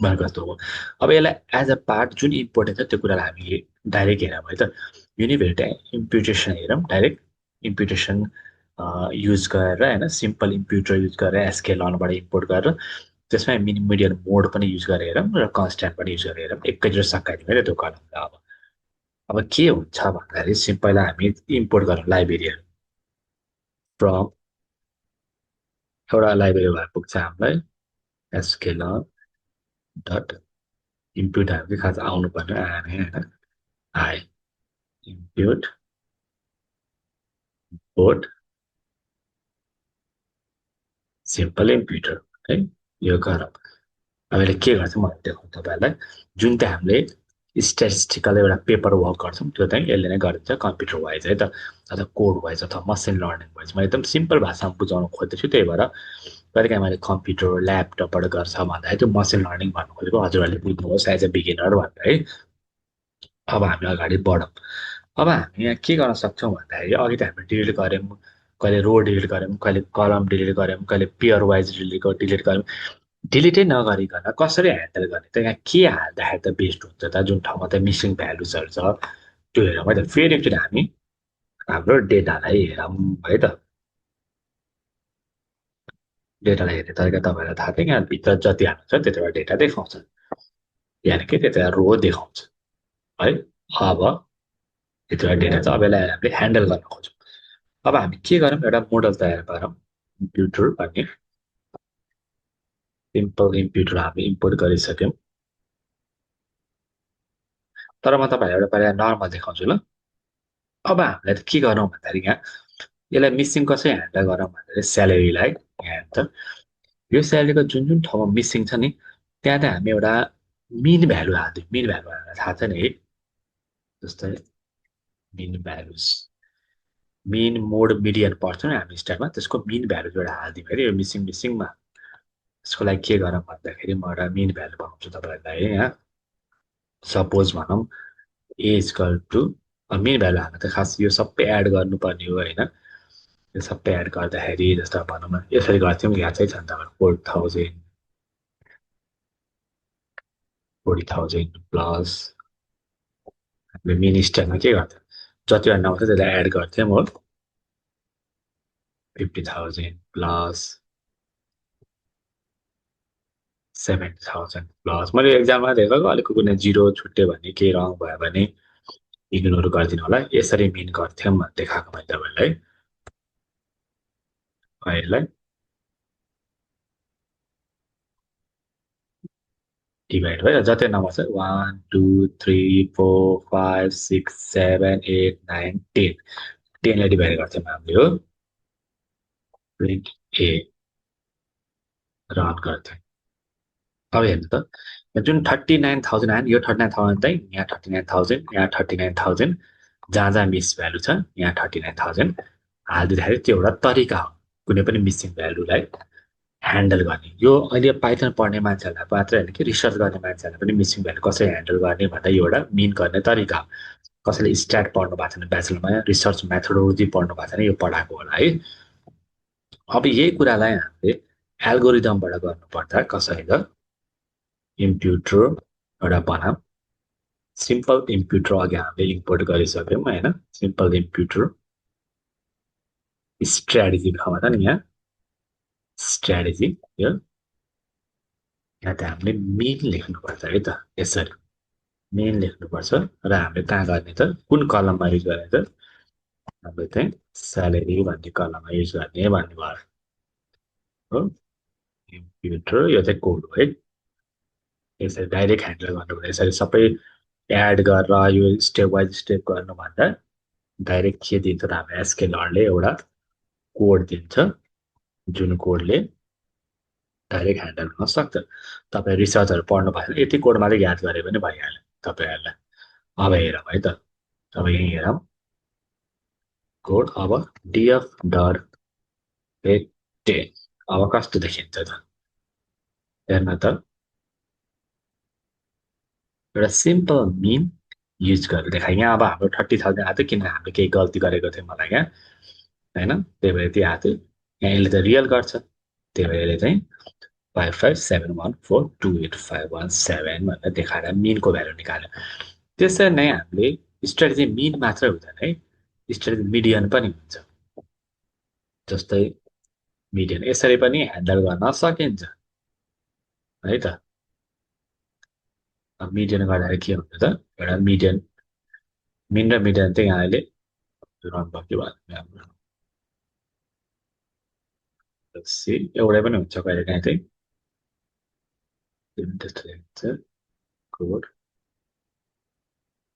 A: भनेको जस्तो हो अब यसलाई एज अ पार्ट जुन इम्पोर्टेन्ट छ त्यो कुरालाई हामी डाइरेक्ट हेरौँ है त युनिभेरिएट इम्प्युटेसन हेरौँ डाइरेक्ट इम्प्युटेसन युज गरेर होइन सिम्पल इम्प्युटर युज गरेर एसकेएल लर्नबाट इम्पोर्ट गरेर त्यसमा मिडियम मोड पनि युज गरेर हेरौँ र कन्सट्यान्ट पनि युज गरेर हेरौँ एकैचोटि सकाइदिउँ है त्यो कलमलाई अब के हुन्छ भन्दाखेरि पहिला हामी इम्पोर्ट गरौँ लाइब्रेरीहरू फ्रम एउटा लाइब्रेरी भएर पुग्छ हामीलाई एसकेएल डट इम्प्युट हामी खास आउनुपर्ने आएन होइन आए इम्प्युट बोर्ड सिम्पल इम्प्युटर है यो गरौँ अब यसले के गर्छ म देखाउँ तपाईँहरूलाई जुन चाहिँ हामीले स्ट्याटिस्टिकल एउटा पेपर वर्क गर्छौँ त्यो चाहिँ यसले नै गरिदिन्छ कम्प्युटर वाइज है त अथवा कोड वाइज अथवा मसिन लर्निङ वाइज म एकदम सिम्पल भाषामा बुझाउन खोज्दैछु त्यही भएर कहिलेकाहीँ मैले कम्प्युटर ल्यापटपबाट गर्छ भन्दाखेरि त्यो मसिन लर्निङ भन्नु खोजेको हजुरहरूले बुझ्नुहोस् एज अ बिगिनर भनेर है अब हामी अगाडि बढौँ अब हामी यहाँ के गर्न सक्छौँ भन्दाखेरि अघि त हामीले डिलिट गऱ्यौँ कहिले रो डिलिट गऱ्यौँ कहिले कलम डिलिट गऱ्यौँ कहिले पेयर वाइज डिलिट गऱ्यौँ डिलिटै नगरिकन कसरी ह्यान्डल गर्ने त यहाँ के हाल्दाखेरि त बेस्ट हुन्छ त जुन ठाउँमा त मिसिङ भ्यालुजहरू छ त्यो हेरौँ है त फेरि एकचोटि हामी हाम्रो डेटालाई हेरौँ है त डेटालाई हेर्ने तरिका तपाईँलाई थाहा थियो यहाँभित्र जति हाल्नु छ त्यतिबाट डेटा देखाउँछ यानि कि त्यति रो देखाउँछ है अब त्यतिवटा डेटा चाहिँ अब यसलाई हामीले ह्यान्डल गर्न खोज्छौँ अब हामी के गरौँ एउटा मोडल तयार पारौँ इम्प्युटर भन्ने सिम्पल इम्प्युटर हामी इम्पोर्ट गरिसक्यौँ तर म तपाईँहरूलाई एउटा पहिला नर्मल देखाउँछु ल अब हामीलाई त के गरौँ भन्दाखेरि यहाँ यसलाई मिसिङ कसरी ह्यान्डल गरौँ भन्दाखेरि स्यालेरीलाई यहाँ त यो स्यालेरीको जुन जुन ठाउँमा मिसिङ छ नि त्यहाँ त हामी एउटा मिन भ्यालु हाल्थ्यौँ मिन भ्यालु हामीलाई थाहा छ नि है जस्तै मिन भ्यालुस मिन मोड मिडियन पर्छ नि हामी स्टाइलमा त्यसको मिन भ्यालु एउटा हालिदिउँ अरे यो मिसिङ मिसिङमा त्यसको लागि के गरौँ भन्दाखेरि म एउटा मिन भ्यालु बनाउँछु तपाईँहरूलाई है यहाँ सपोज भनौँ एजकल टु मिन भ्यालु हाल्न त खास यो सबै एड गर्नुपर्ने हो होइन यो सबै एड गर्दाखेरि जस्तो भनौँ न यसरी गर्थ्यौँ यहाँ चाहिँ छ नि तपाईँको 40,000 प्लस हामीले मिन स्टाइलमा के गर्थ्यौँ जतिवटा नआउँछ त्यसलाई एड गर्थ्यौँ हो 50,000 प्लस 70,000 प्लस मैले एक्जाममा देखेको अलिक कुनै जिरो छुट्यो भने केही रङ भयो भने इग्नोर गरिदिनु होला यसरी मिन गर्थ्यौँ भने देखाएको मैले तपाईँलाई यसलाई डिभाइड भयो जति नम्बर छ 1 2 3 4 5 6 7 8 9 10 10लाई डिभाइड गर्थ्यौँ हामीले हो प्रिन्ट ए रन गर्थ्यौँ अब हेर्नु त यो जुन 39,000 आयो यो 39,000 चाहिँ यहाँ 39,000 यहाँ 39,000 जहाँ जहाँ मिस भ्यालु छ यहाँ 39,000 हालिदिँदाखेरि त्यो एउटा तरिका हो कुनै पनि मिसिङ भ्यालुलाई ह्यान्डल गर्ने यो अहिले पाइथन पढ्ने मान्छेहरूलाई मात्रै होइन कि रिसर्च गर्ने मान्छेहरूलाई पनि मिसिङ भ्यालु कसरी ह्यान्डल गर्ने भन्दा यो एउटा मिन गर्ने तरिका हो कसैले स्ट्याट पढ्नु भएको छैन ब्याचलरमा रिसर्च मेथोडोलोजी पढ्नु भएको छैन यो पढाएको होला है अब यही कुरालाई हामीले एल्गोरिदमबाट गर्नुपर्दा कसरी त इम्प्युटर एउटा बनाम सिम्पल इम्प्युटर अघि हामीले इम्पोर्ट गरिसक्यौँ होइन सिम्पल इम्प्युटर स्ट्राटेजी ठाउँमा त नि यहाँ स्ट्राटेजी यो यहाँ त हामीले मेन लेख्नुपर्छ है त यसरी मेन लेख्नुपर्छ र हामीले कहाँ गर्ने त कुन कलममा युज गर्ने त हामीले चाहिँ स्यालेरी भन्ने कलममा युज गर्ने भन्नुभयो हो इम्प्युटर यो चाहिँ कोड हो है यसरी डाइरेक्ट ह्यान्डल गर्नुपर्छ यसरी सबै एड गरेर यो स्टेप वाइज स्टेप गर्नुभन्दा डाइरेक्ट के दिन्छ त हाम्रो एसकेलरले एउटा कोड दिन्छ जुन कोडले डाइरेक्ट ह्यान्डल गर्न सक्छ तपाईँ रिसर्चहरू पढ्नु भएको छ यति कोड मात्रै याद गरे पनि भइहाल्यो तपाईँहरूलाई अब हेरौँ है त अब यहीँ हेरौँ कोड अब डिएफ डट टेन अब कस्तो देखिन्छ त हेर्न त एउटा सिम्पल मिन युज गरेर देखाएँ यहाँ अब हाम्रो 30,000 आएको थियो किन हामीले केही गल्ती गरेको थियो मलाई यहाँ होइन त्यही भएर यति आएको थियो यहाँ यसले त रियल गर्छ त्यही भएर यसले चाहिँ 5571428517 भनेर देखाएर मिनको भ्यालु निकाल्यो त्यसरी नै हामीले स्ट्राटेजी मिन मात्रै हुँदैन है स्ट्राटेजी मिडियन पनि हुन्छ जस्तै मिडियन यसरी पनि ह्यान्डल गर्न सकिन्छ है त मिडियन गर्दाखेरि के हुन्छ त एउटा मिडियन मिन र मिडियन चाहिँ यहाँ अहिले रन भयो कि भन्नु एउटै पनि हुन्छ कहिले काहीँ चाहिँ त्यस्तो देखिन्छ कोड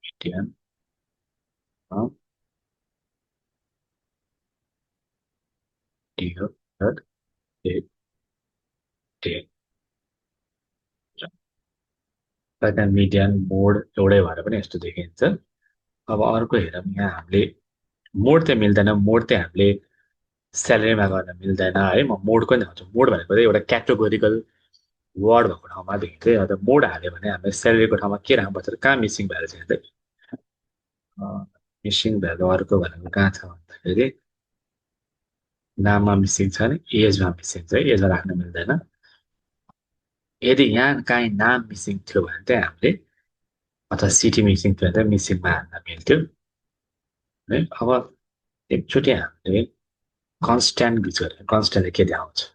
A: मिडियन डिओ डट टेन त्यहाँ मिडियन मोड एउटै भएर पनि यस्तो देखिन्छ अब अर्को हेरौँ यहाँ हामीले मोड चाहिँ मिल्दैन मोड चाहिँ हामीले स्यालेरीमा गर्न मिल्दैन है म मोडको नि देखाउँछु मोड भनेको चाहिँ एउटा क्याटेगोरिकल वर्ड भएको ठाउँमा देखिन्छ अन्त मोड हाल्यो भने हामीले स्यालेरीको ठाउँमा के राख्नुपर्छ कहाँ मिसिङ भएर चाहिँ मिसिङ भ्यालु अर्को भनेको कहाँ छ भन्दाखेरि नाममा मिसिङ छ भने एजमा मिसिङ छ है एजमा राख्न मिल्दैन यदि यहाँ काहीँ नाम मिसिङ थियो भने चाहिँ हामीले अथवा सिटी मिसिङ थियो भने चाहिँ मिसिङमा हाल्न मिल्थ्यो है अब एकचोटि हामीले कन्सट्यान्ट युज गरेर कन्सट्यान्टले के देखाउँछ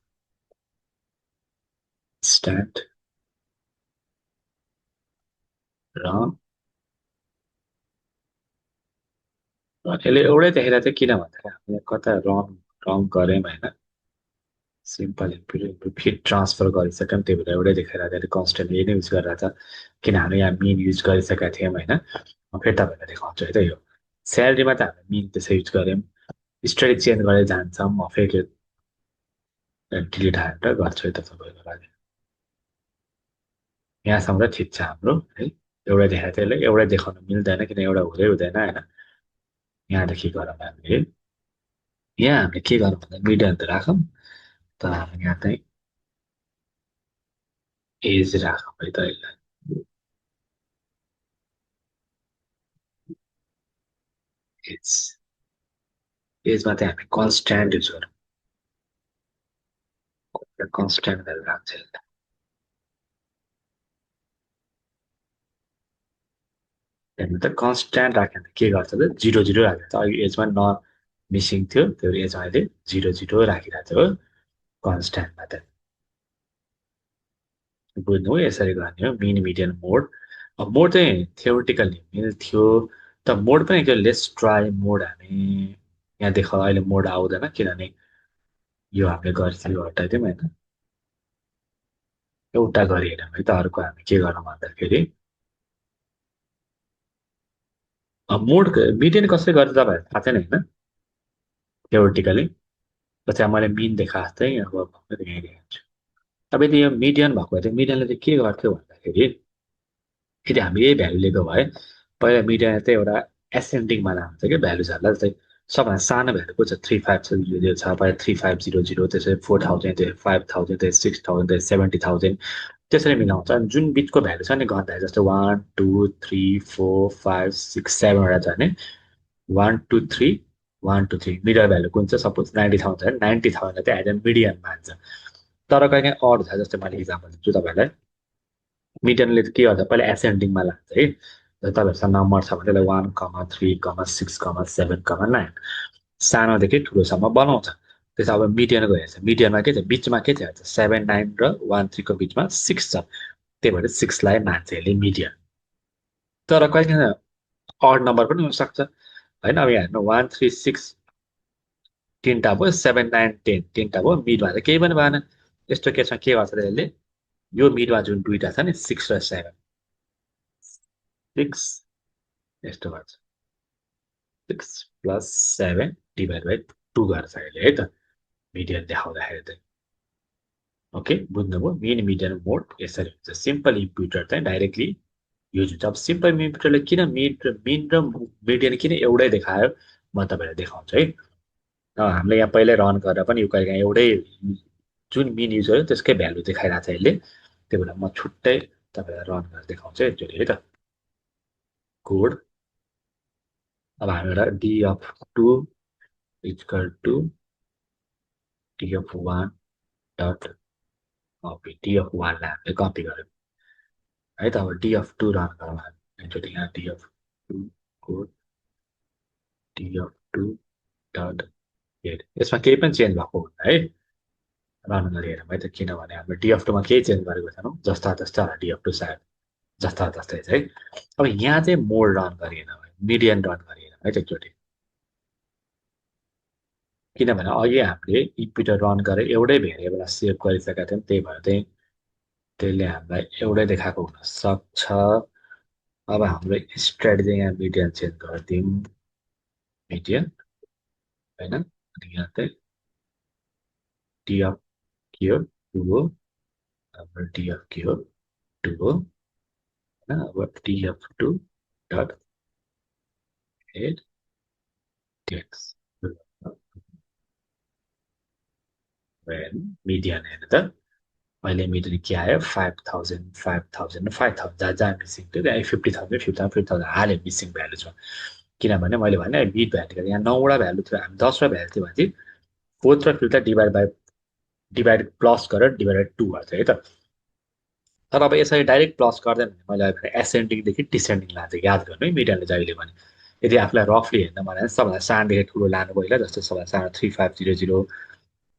A: स्ट्यान्ट र यसले एउटै देखेर चाहिँ किन भन्दाखेरि हामीले कता रङ रङ गऱ्यौँ होइन सिम्पल इम्प्युटर फिट ट्रान्सफर गरिसक्यौँ त्यही भएर एउटै देखेर त्यसले कन्सटेन्ट यही नै युज गरेर छ किन हामीले यहाँ मिन युज गरिसकेका थियौँ होइन म फेरि तपाईँलाई देखाउँछु है त यो स्यालेरीमा त हामीले मिन त्यसै युज गऱ्यौँ स्ट्रेट चेन्ज गरेर जान्छौँ म फेरि डिलिट हालेर गर्छु है त तपाईँको लागि यहाँसम्म त ठिक छ हाम्रो है एउटै देखाएको थियो यसले एउटै देखाउनु मिल्दैन किन एउटा हुँदै हुँदैन होइन यहाँदेखि गरौँ हामीले यहाँ हामीले के गरौँ भन्दा मिडियम त राखौँ तर हामी यहाँ चाहिँ एज राखौँ है त यसलाई एज एजमा चाहिँ हामी कन्सट्यान्ट युज गरौँ कन्सट्यान्ट भ्यालु राख्छ यसले हेर्नु त कन्सट्यान्ट राख्यो भने के गर्छ त जिरो जिरो राखेको छ अघि एजमा न मिसिङ थियो त्यो एज अहिले जिरो जिरो राखिरहेको छ हो कन्सट्यान्टमा त बुझ्नु हो यसरी गर्ने हो मिन मिडियन मोड अब मोड चाहिँ थियोरिटिकल्ली मिल्थ्यो त मोड पनि के लेट्स ट्राई मोड हामी यहाँ देख अहिले मोड आउँदैन किनभने यो हामीले गर्थ्यो हटाइदिउँ होइन एउटा गरिएन है त अर्को हामी के गर्छौँ भन्दाखेरि मोड मिडियन कसरी गर्छ तपाईँहरू थाहा छैन होइन थ्योरिटिकली जस्तै अब मैले मिन देखा जस्तै अब यहीँ देखाउँछु अब यदि यो मिडियन भएको भए चाहिँ मिडियनले चाहिँ के गर्थ्यो भन्दाखेरि यदि हामी यही भ्यालु लिएको भए पहिला मिडियन चाहिँ एउटा एसेन्डिङमा लान्छ कि भ्यालुजहरूलाई जस्तै सबभन्दा सानो भ्यालु को छ 3500 छ पहिला 3500 त्यसपछि 4000 त्यसपछि 5000 त्यसपछि 6000 त्यसपछि 70,000 त्यसरी मिलाउँछ अनि जुन बिचको भ्यालु छ नि गर्दा जस्तै 1 2 3 4 5 6 7 वटा छ भने 1 2 3 1 2 3 मिडल भ्यालु कुन चाहिँ सपोज 90,000 90,000 चाहिँ एज ए मिडियन मान्छ तर कहिले काहीँ अरू छ जस्तै मैले इक्जाम्पल दिन्छु तपाईँलाई मिडियनले के गर्छ पहिला एसेन्डिङमा लान्छ है तपाईँहरूसँग नम्बर छ भने त्यसलाई 1 3 7 9 सानोदेखि ठुलोसम्म बनाउँछ त्यसो अब मिडियनको हेर्छ मिडियनमा के छ बिचमा के छ 7 9 र 1 3 को बिचमा 6 छ त्यही भएर 6लाई मान्छेहरूले मिडियन तर कहिले अड नम्बर पनि हुनसक्छ होइन अब यहाँ हेर्नु 1 3 6 तिनवटा भयो 7 9 10 तिनवटा भयो मिडमा त केही पनि भएन यस्तो केसमा के गर्छ त यसले यो मिडमा जुन दुईवटा छ नि 6 र 7 6 यस्तो गर्छ 6 + 7 डिभाइड बाई 2 गर्छ अहिले है त मिडियन देखाउँदाखेरि चाहिँ ओके बुझ्नुभयो मिन मिडियन मोड यसरी हुन्छ सिम्पल इम्प्युटर चाहिँ डाइरेक्टली युज हुन्छ अब सिम्पल इम्प्युटरले किन मिन र मिडियन किन एउटै देखायो म तपाईँलाई देखाउँछु है हामीले यहाँ पहिल्यै रन गरेर पनि यो कहिले एउटै जुन मिन युज गर्यो त्यसकै भ्यालु देखाइरहेको छ यसले त्यही भएर म छुट्टै तपाईँलाई रन गरेर देखाउँछु एकचोटि है त कोड अब हामी एउटा d(2) equal to d(1) dot copy d(1) लाई हामीले कपी गर्यौँ है त अब d(2) रन गरौँ हामी एकचोटि यहाँ d(2) code d(2) dot head यसमा केही पनि चेन्ज भएको हुन्न है रन गरी हेरौँ है त किनभने हामीले d(2) मा केही चेन्ज गरेको छैनौँ जस्ता जस्ता d(2) सायद जस्ता जस्तै चाहिँ अब यहाँ चाहिँ मोड रन गरिएन मिडियन रन गरिएन है त एकचोटि किनभने अघि हामीले इम्प्युटर रन गरेर एउटै भेरिएबललाई सेभ गरिसकेका थियौँ त्यही भएर चाहिँ त्यसले हामीलाई एउटै देखाएको हुनसक्छ अब हाम्रो स्ट्राटेजी यहाँ मिडियन चेन्ज गरिदिउँ मिडियन होइन अनि यहाँ चाहिँ डिएफ के हो 2 हो हाम्रो डिएफ के हो 2 हो होइन अब डिएफ2 डट हेड टेक्स मिडियन हेर्नु त अहिले मिडियन के आयो 5,000 5,000 5,000 जहाँ जहाँ मिसिङ थियो त्यहाँ 50,000 50,000 50,000 हाल्यो मिसिङ भ्यालु छ किनभने मैले भने बिट भ्यालु यहाँ 9वटा भ्यालु थियो हामी 10वटा भ्यालु थियो भने चाहिँ फोर्थ र फिफ्थलाई डिभाइड प्लस गरेर डिभाइड 2 गर्छ है त तर अब यसरी डाइरेक्ट प्लस गर्दैन भने मैले अहिले एसेन्डिङदेखि डिसेन्डिङ लान्छ याद गर्नु है मिडियनले जहिले भने यदि आफूलाई रफली हेर्न मन सबभन्दा सानोदेखि ठुलो लानु पहिला जस्तो सबभन्दा सानो 3500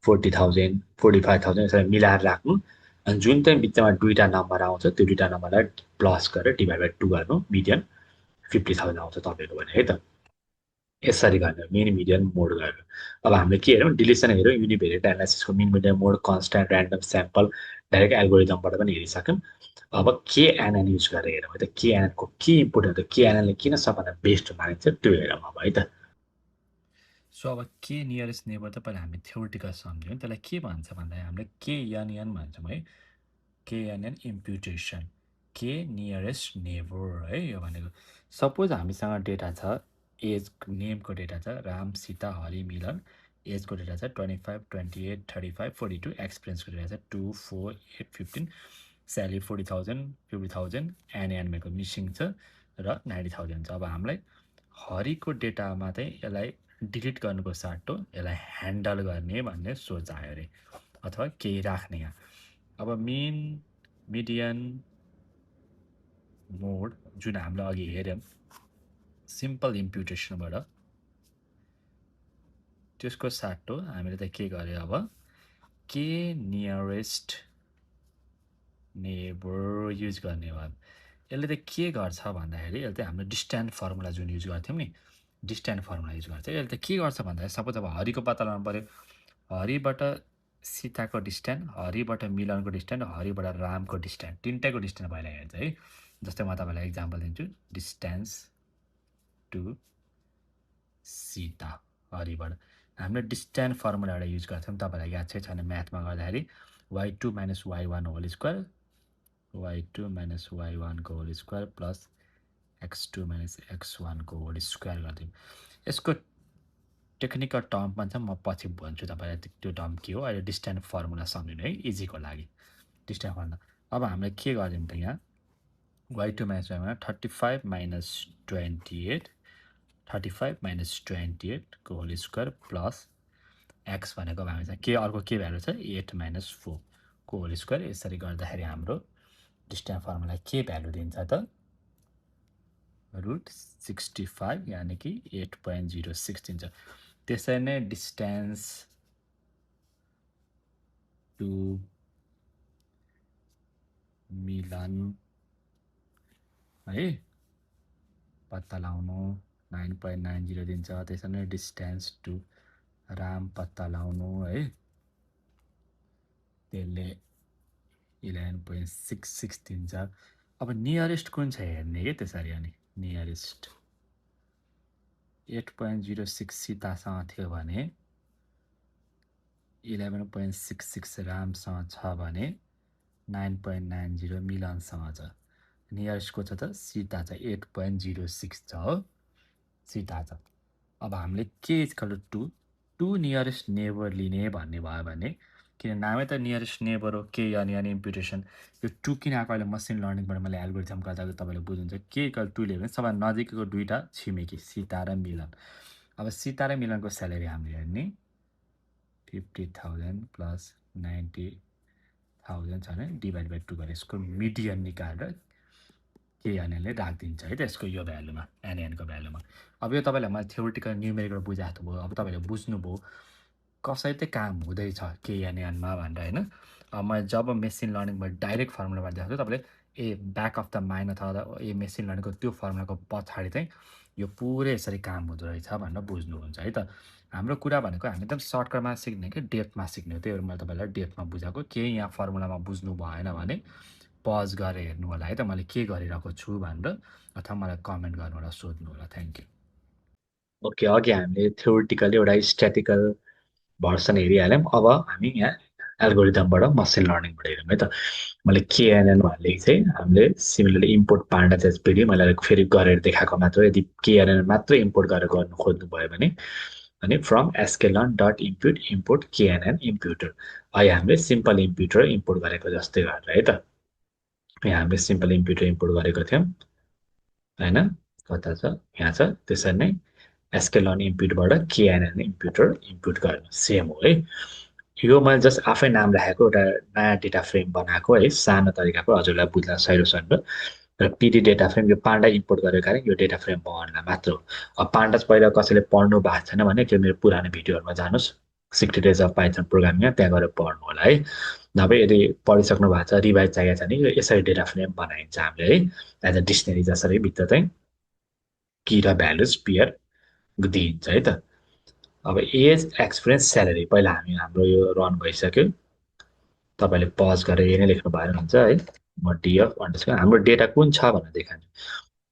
A: 40,000 45,000 यसरी मिलाएर राख्नु अनि जुन चाहिँ बिचमा दुईवटा नम्बर आउँछ त्यो दुईवटा नम्बरलाई प्लस गरेर डिभाइड बाई 2 गर्नु मिडियन 50,000 आउँछ तपाईँको भने है त यसरी गर्ने मिन मिडियन मोड गरेर अब हामीले के हेऱ्यौँ डिलिसन हेऱ्यौँ युनिभेरिएट एनालाइसिसको मिन मिडियन मोड कन्सट्यान्ट ऱ्यान्डम स्याम्पल डाइरेक्ट एल्गोरिदमबाट पनि हेरिसक्यौँ अब केएनएन युज गरेर हेरौँ है त केएनएनको के इम्पोर्टेन्ट हो केएनएनले किन सबभन्दा बेस्ट मानिन्छ त्यो हेरौँ अब है त
B: सो अब के नियरेस्ट नेबर त पहिला हामी थ्योरिटिकल सम्झ्यौँ त्यसलाई के भन्छ भन्दाखेरि हामीले केएनएन भन्छौँ है केएनएन इम्प्युटेसन के नियरेस्ट नेबर है यो भनेको सपोज हामीसँग डेटा छ एज नेमको डेटा छ राम सीता हरि मिलन एजको डेटा छ 25 28 35 42 एक्सपिरियन्सको डेटा छ 2 4 8 15 स्यालेरी 40,000 50,000 एनएनमेको मिसिङ छ र 90,000 छ अब हामीलाई हरिको डेटामा चाहिँ यसलाई डिलिट गर्नुको साटो यसलाई ह्यान्डल गर्ने भन्ने सोच आयो अरे अथवा केही राख्ने यहाँ अब मिन मिडियन मोड जुन हामीले अघि हेऱ्यौँ सिम्पल इम्प्युटेसनबाट त्यसको साटो हामीले त के गर्यो अब के नियरेस्ट नेबर युज गर्ने भयो यसले चाहिँ के गर्छ भन्दाखेरि यसले चाहिँ हाम्रो डिस्टेन्ट फर्मुला जुन युज गर्थ्यौँ नि, डिस्टेन्ट फर्मुला युज गर्छ। यसले चाहिँ के गर्छ भन्दाखेरि सपोज अब हरिको पत्ता लगाउनु पऱ्यो, हरिबाट सीताको डिस्टेन्ट, हरिबाट मिलनको डिस्टेन्ट, हरिबाट रामको डिस्टेन्ट, तिनटैको डिस्टेन्ट पहिला हेर्छ है। जस्तै म तपाईँलाई इक्जाम्पल दिन्छु, डिस्टेन्स टु सीता हरिबाट हामीले डिस्टेन्ट फर्मुला एउटा युज गर्थ्यौँ, तपाईँलाई याद चाहिँ छैन म्याथमा गर्दाखेरि y2 minus y1 whole square, y2 minus y1 को whole square plus x2 minus x1 को होल स्क्वायर गर्थ्यौँ। यसको टेक्निकल टर्ममा चाहिँ म पछि भन्छु तपाईँलाई त्यो टर्म के हो। अहिले डिस्टेन्ट फर्मुला सम्झिनु है इजीको लागि। डिस्टेन्ट फर्मुला अब हामीले के गर्यौँ त यहाँ y2 minus y1 35 minus 28, 35 minus 28 को होल स्क्वायर प्लस एक्स भनेको अब हामीसँग के अर्को के भ्यालु छ 8 माइनस 4 को होल स्क्वायर। यसरी गर्दाखेरि हाम्रो डिस्टेन्स फर्मुला के भ्यालु दिन्छ त √65 यानि कि 8.06 दिन्छ। त्यसरी नै डिस्टेन्स टु मिलन है पत्ता लगाउनु 9.90 दिन्छ। त्यसरी नै डिस्टेन्स टु राम पत्ता लगाउनु है, त्यसले 11.66 दिन्छ। अब नियरेस्ट कुन छ हेर्ने के त्यसरी। अनि नियरेस्ट 8.06 सीतासँग थियो भने 11.66 रामसँग छ भने 9.90 मिलनसँग छ। नियरेस्ट को छ त सीता छ 8.06 छ हो, सीता छ। अब हामीले के equal to two nearest neighbour लिने भन्ने भयो भने, किन नामै त नियरेस्ट नेबर हो के अनि इम्प्युटेसन, यो टु किन आएको अहिले मसिन लर्निङबाट मैले एल्गोरिथम गर्दा तपाईँले बुझ्नुहुन्छ। के इक्वल टु लियो भने सबभन्दा नजिकको दुईवटा छिमेकी सीता र मिलन। अब सीता र मिलनको स्यालेरी हामीले हेर्ने 50,000 प्लस 90,000 छ भने डिभाइड बाई 2 गरेर यसको मिडियन निकालेर केएनएनले राखिदिन्छ है त यसको यो भ्यालुमा, एनएनको भ्यालुमा। अब यो तपाईँलाई मैले थ्योरिटिकल न्युमेरिकल बुझाएको भयो, अब तपाईँले बुझ्नुभयो कसरी चाहिँ काम हुँदैछ केएनएनमा भनेर होइन। अब मैले जब मेसिन लर्निङबाट डाइरेक्ट फर्मुलाबाट देखाएको छु तपाईँले ए ब्याक अफ द माइन्ड अथवा ए मेसिन लर्निङको त्यो फर्मुलाको पछाडि चाहिँ यो पुरै यसरी काम हुँदो रहेछ भनेर बुझ्नुहुन्छ है त। हाम्रो कुरा भनेको हामी एकदम सर्टकटमा सिक्ने कि डेप्थमा सिक्ने हो, त्यही भएर मैले तपाईँलाई डेप्थमा बुझाएको। केही यहाँ फर्मुलामा बुझ्नु भएन भने पज गरेर हेर्नु होला है त मैले के गरिरहेको छु भनेर, अथवा मलाई कमेन्ट गर्नु होला, सोध्नु होला। Thank you.
A: ओके, अघि हामीले थ्योरिटिकली एउटा स्ट्याटिकल भर्सन हेरिहाल्यौँ। अब हामी यहाँ एल्गोरिदमबाट मसिन लर्निङबाट हेरौँ है त। मैले केएनएन भन्ने चाहिँ हामीले सिमिलरली इम्पोर्ट पान्डा चाहिँ फेरि मैले फेरि गरेर देखाएको मात्र। यदि केएनएन मात्र इम्पोर्ट गरेर गर्नु खोज्नुभयो भने अनि from sklearn dot impute import KNN imputer. अहिले हामीले सिम्पल इम्प्युटर इम्पोर्ट गरेको जस्तै गरेर है त। यहाँ हामीले सिम्पल इम्प्युटर इम्पोर्ट गरेको थियौँ होइन, कता छ यहाँ छ। त्यसरी नै sklearn इम्प्युटबाट केएनएन इम्प्युटर इम्प्युट गर्नु सेम हो है। यो मैले जस्ट आफै नाम राखेको एउटा नयाँ डेटा फ्रेम बनाएको है, सानो तरिकाको हजुरलाई बुझ्दा सहिलो सहिलो। र पिडी डेटा फ्रेम यो पान्डा इम्पोर्ट गरेको कारण यो डेटा फ्रेम बनाउनलाई मात्र हो। अब पान्डा पहिला कसैले पढ्नु भएको छैन भने त्यो मेरो पुरानो भिडियोहरूमा जानुहोस्, 60 डेज अफ पाइथन प्रोग्रामिङ, त्यहाँ गएर पढ्नु होला है। नभए यदि पढिसक्नु भएको छ रिभाइज चाहिएको छ भने यसरी डेटा फ्रेम बनाइन्छ हामीले है, एज अ डिक्सनरी जसरी भित्र चाहिँ की र भ्यालुज पेयर दिइन्छ है त। अब एज एक्सपिरियन्स स्यालेरी पहिला हाम्रो यो रन भइसक्यो। तपाईँले पज गरेर यही नै लेख्नु भएर हुन्छ है। म डिएफ अन्डरस्कोर हाम्रो डेटा कुन छ भनेर देखाउँछु।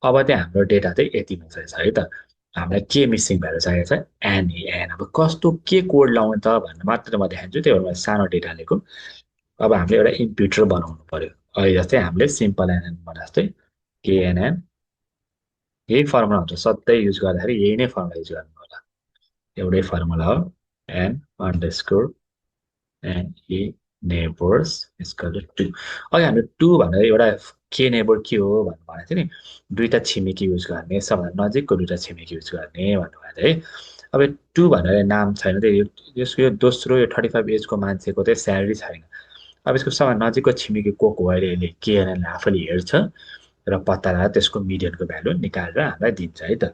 A: अब चाहिँ हाम्रो डेटा चाहिँ यतिमा चाहिँ छ है त। हामीलाई के मिसिङ भएर चाहिएको छ एन। अब कस्तो के कोड लाउने त भनेर मात्र म देखाउँछु, त्यही भएर मैले सानो डेटा लिएको। अब हामीले एउटा इम्प्युटर बनाउनु पर्यो। अहिले जस्तै हामीले सिम्पल एनएन बना जस्तै केएनएन यही फर्मुला हुन्छ, सधैँ युज गर्दाखेरि यही नै फर्मुला युज गर्नु होला। एउटै फर्मुला हो n underscore n a neighbours equal to 2। अघि हामीले 2 भनेर एउटा के नेबर के हो भनेर भनेको थियो नि, दुईवटा छिमेकी युज गर्ने, सबभन्दा नजिकको दुईवटा छिमेकी युज गर्ने भन्नुभएको थियो है। अब 2 भनेर नाम छैन त्यो, यसको यो दोस्रो यो 35 एजको मान्छेको चाहिँ स्यालेरी छैन। अब यसको सबभन्दा नजिकको छिमेकी को अहिले यसले केएनएन आफैले हेर्छ र पत्ता लगाएर त्यसको मिडियनको भ्यालु निकालेर हामीलाई दिन्छ है त।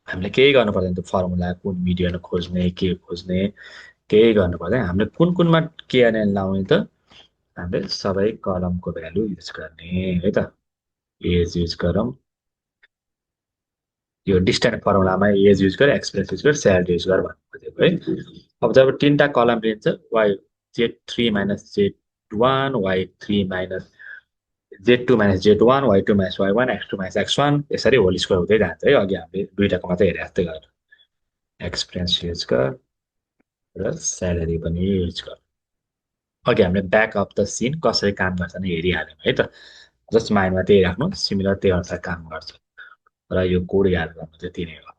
A: हामीले केही गर्नु पर्दैन, त्यो फर्मुला कुन मिडियन खोज्ने के खोज्ने केही गर्नु पर्दैन। हामीले कुन कुनमा केएनएन लाउने त हामीले सबै कलमको भ्यालु युज गर्ने है त। एज युज गरौँ यो डिस्टेन्स फर्मुलामा एज युज गर एक्सप्रेस युज गर स्यालेरी युज गर भन्नु खोजेको है अब जब तिनवटा कलम लिन्छ Y Z3 minus Z1 Y3 minus Z2 minus Z1 Y2 minus Y1 X2 minus X1 यसरी होल स्क्वायर हुँदै जान्छ है अघि हामीले दुईटाको मात्रै हेरे जस्तै गरेर एक्सपिरियन्स युज गर र स्यालेरी पनि युज गर अघि हामीले ब्याक अफ द सिन कसरी काम गर्छ नि हेरिहाल्यौँ है त जस्ट माइन्डमा त्यही राख्नु सिमिलर त्यही अनुसार काम गर्छ र यो कोड याद गर्नु चाहिँ त्यही नै हो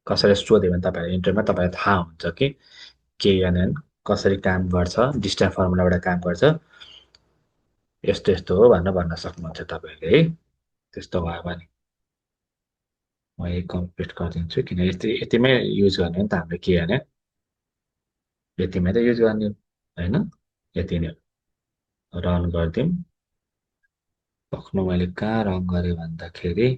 A: कसैले सोध्यो भने तपाईँहरू इन्टरभ्यूमा तपाईँलाई थाहा हुन्छ कि केएनएन कसरी काम गर्छ डिस्टेन्स फर्मुलाबाट काम गर्छ यस्तो यस्तो हो भनेर भन्न सक्नुहुन्छ तपाईँहरूले है त्यस्तो भयो भने म यही कम्प्लिट गरिदिन्छु किन यतिमै युज गर्ने हो नि त हाम्रो केएनएन यतिमै त युज गर्ने हो होइन यति नै हो रन गरिदिउँ सक्नु मैले कहाँ रन गरेँ भन्दाखेरि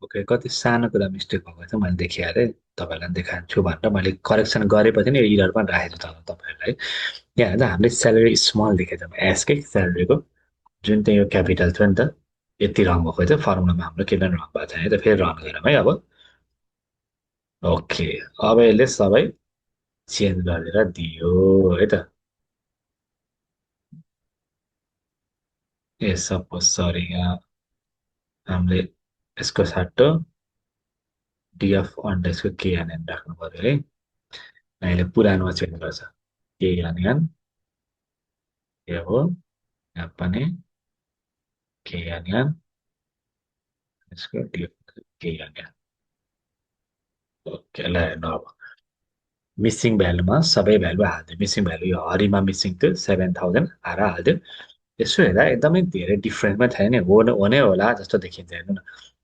A: ओके कति सानो कुरा मिस्टेक भएको थियो मैले देखिहालेँ तपाईँहरूलाई देखान्छु भनेर मैले करेक्सन गरेपछि नि इरर पनि राखेको छु तपाईँहरूलाई यहाँ हेर्दा हामीले स्यालेरी स्मल देखेको छौँ एसकै स्यालेरीको जुन चाहिँ यो क्यापिटल थियो नि त यति रङ भएको थियो फर्मुलामा हाम्रो के पनि रङ भएको छैन है त फेरि रन गरौँ है अब ओके अब यसले सबै चेन्ज गरेर दियो है त ए सपोज सरी यहाँ हामीले यसको साटो डिएफ अन्डरस्को केएनएन राख्नु पऱ्यो है अहिले पुरानोमा चेन्ज गर्छ केएनएन के हो यहाँ पनि केएनएन यसको डिएफ केएनएन ओके ल हेर्नु अब मिसिङ भ्यालुमा सबै भ्यालु हाल्थ्यो मिसिङ भ्यालु यो हरीमा मिसिङ थियो 7,000 हाल्थ्यो यसो हेर्दा एकदमै धेरै डिफ्रेन्समा छैन नि हुनै होला जस्तो देखिन्छ हेर्नु न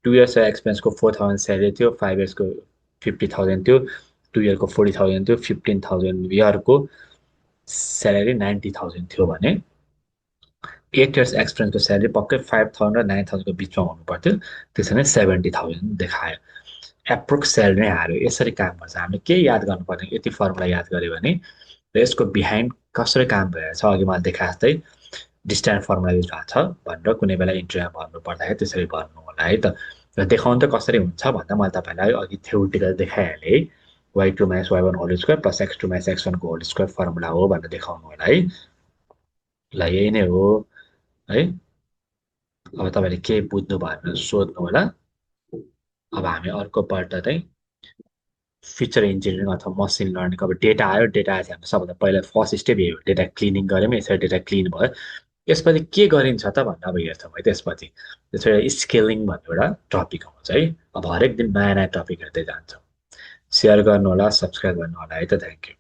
A: 2 इयर्स एक्सपिरियन्सको 4,000 स्यालेरी थियो 5 इयर्सको 50,000 थियो 2 इयरको 40,000 थियो 15,000 इयरको स्यालेरी 90,000 थियो भने 8 इयर्स एक्सपिरियन्सको स्यालेरी पक्कै 5,000 र 9,000को बिचमा हुनु पर्थ्यो त्यसरी नै 70,000 देखायो एप्रोक्स स्यालेरी नै हाल्यो यसरी काम गर्छ हामीले के याद गर्नुपर्ने यति फर्मुला याद गऱ्यो भने र यसको बिहाइन्ड कसरी काम भइरहेछ अघि मैले देखाए जस्तै डिस्टेन्स फर्मुला युज भएको छ भनेर कुनै बेला इन्टरभ्यूमा भन्नु पर्दाखेरि त्यसरी गर्नु होला है त र देखाउनु त कसरी हुन्छ भन्दा मैले तपाईँलाई अघि थ्योरिटिकल देखाइहालेँ है Y2 minus Y1 whole square plus X2 minus X1 को होल स्क्वायर फर्मुला हो भनेर देखाउनु होला है ल यही नै हो है अब तपाईँले के बुझ्नु भयो भनेर सोध्नु होला अब हामी अर्कोपल्ट चाहिँ फिचर इन्जिनियरिङ अथवा मसिन लर्निङ अब डेटा आयो डेटा आएपछि हाम्रो सबभन्दा पहिला फर्स्ट स्टेप यही हो डेटा क्लिनिङ गऱ्यौँ यसरी डेटा क्लिन भयो यसपछि के गरिन्छ त भनेर अब हेर्छौँ है त्यसपछि त्यसपछि स्केलिङ भन्ने एउटा टपिक आउँछ है अब हरेक दिन नयाँ नयाँ टपिक हेर्दै जान्छौँ सेयर गर्नु होला सब्सक्राइब गर्नु होला है त थ्याङ्क यू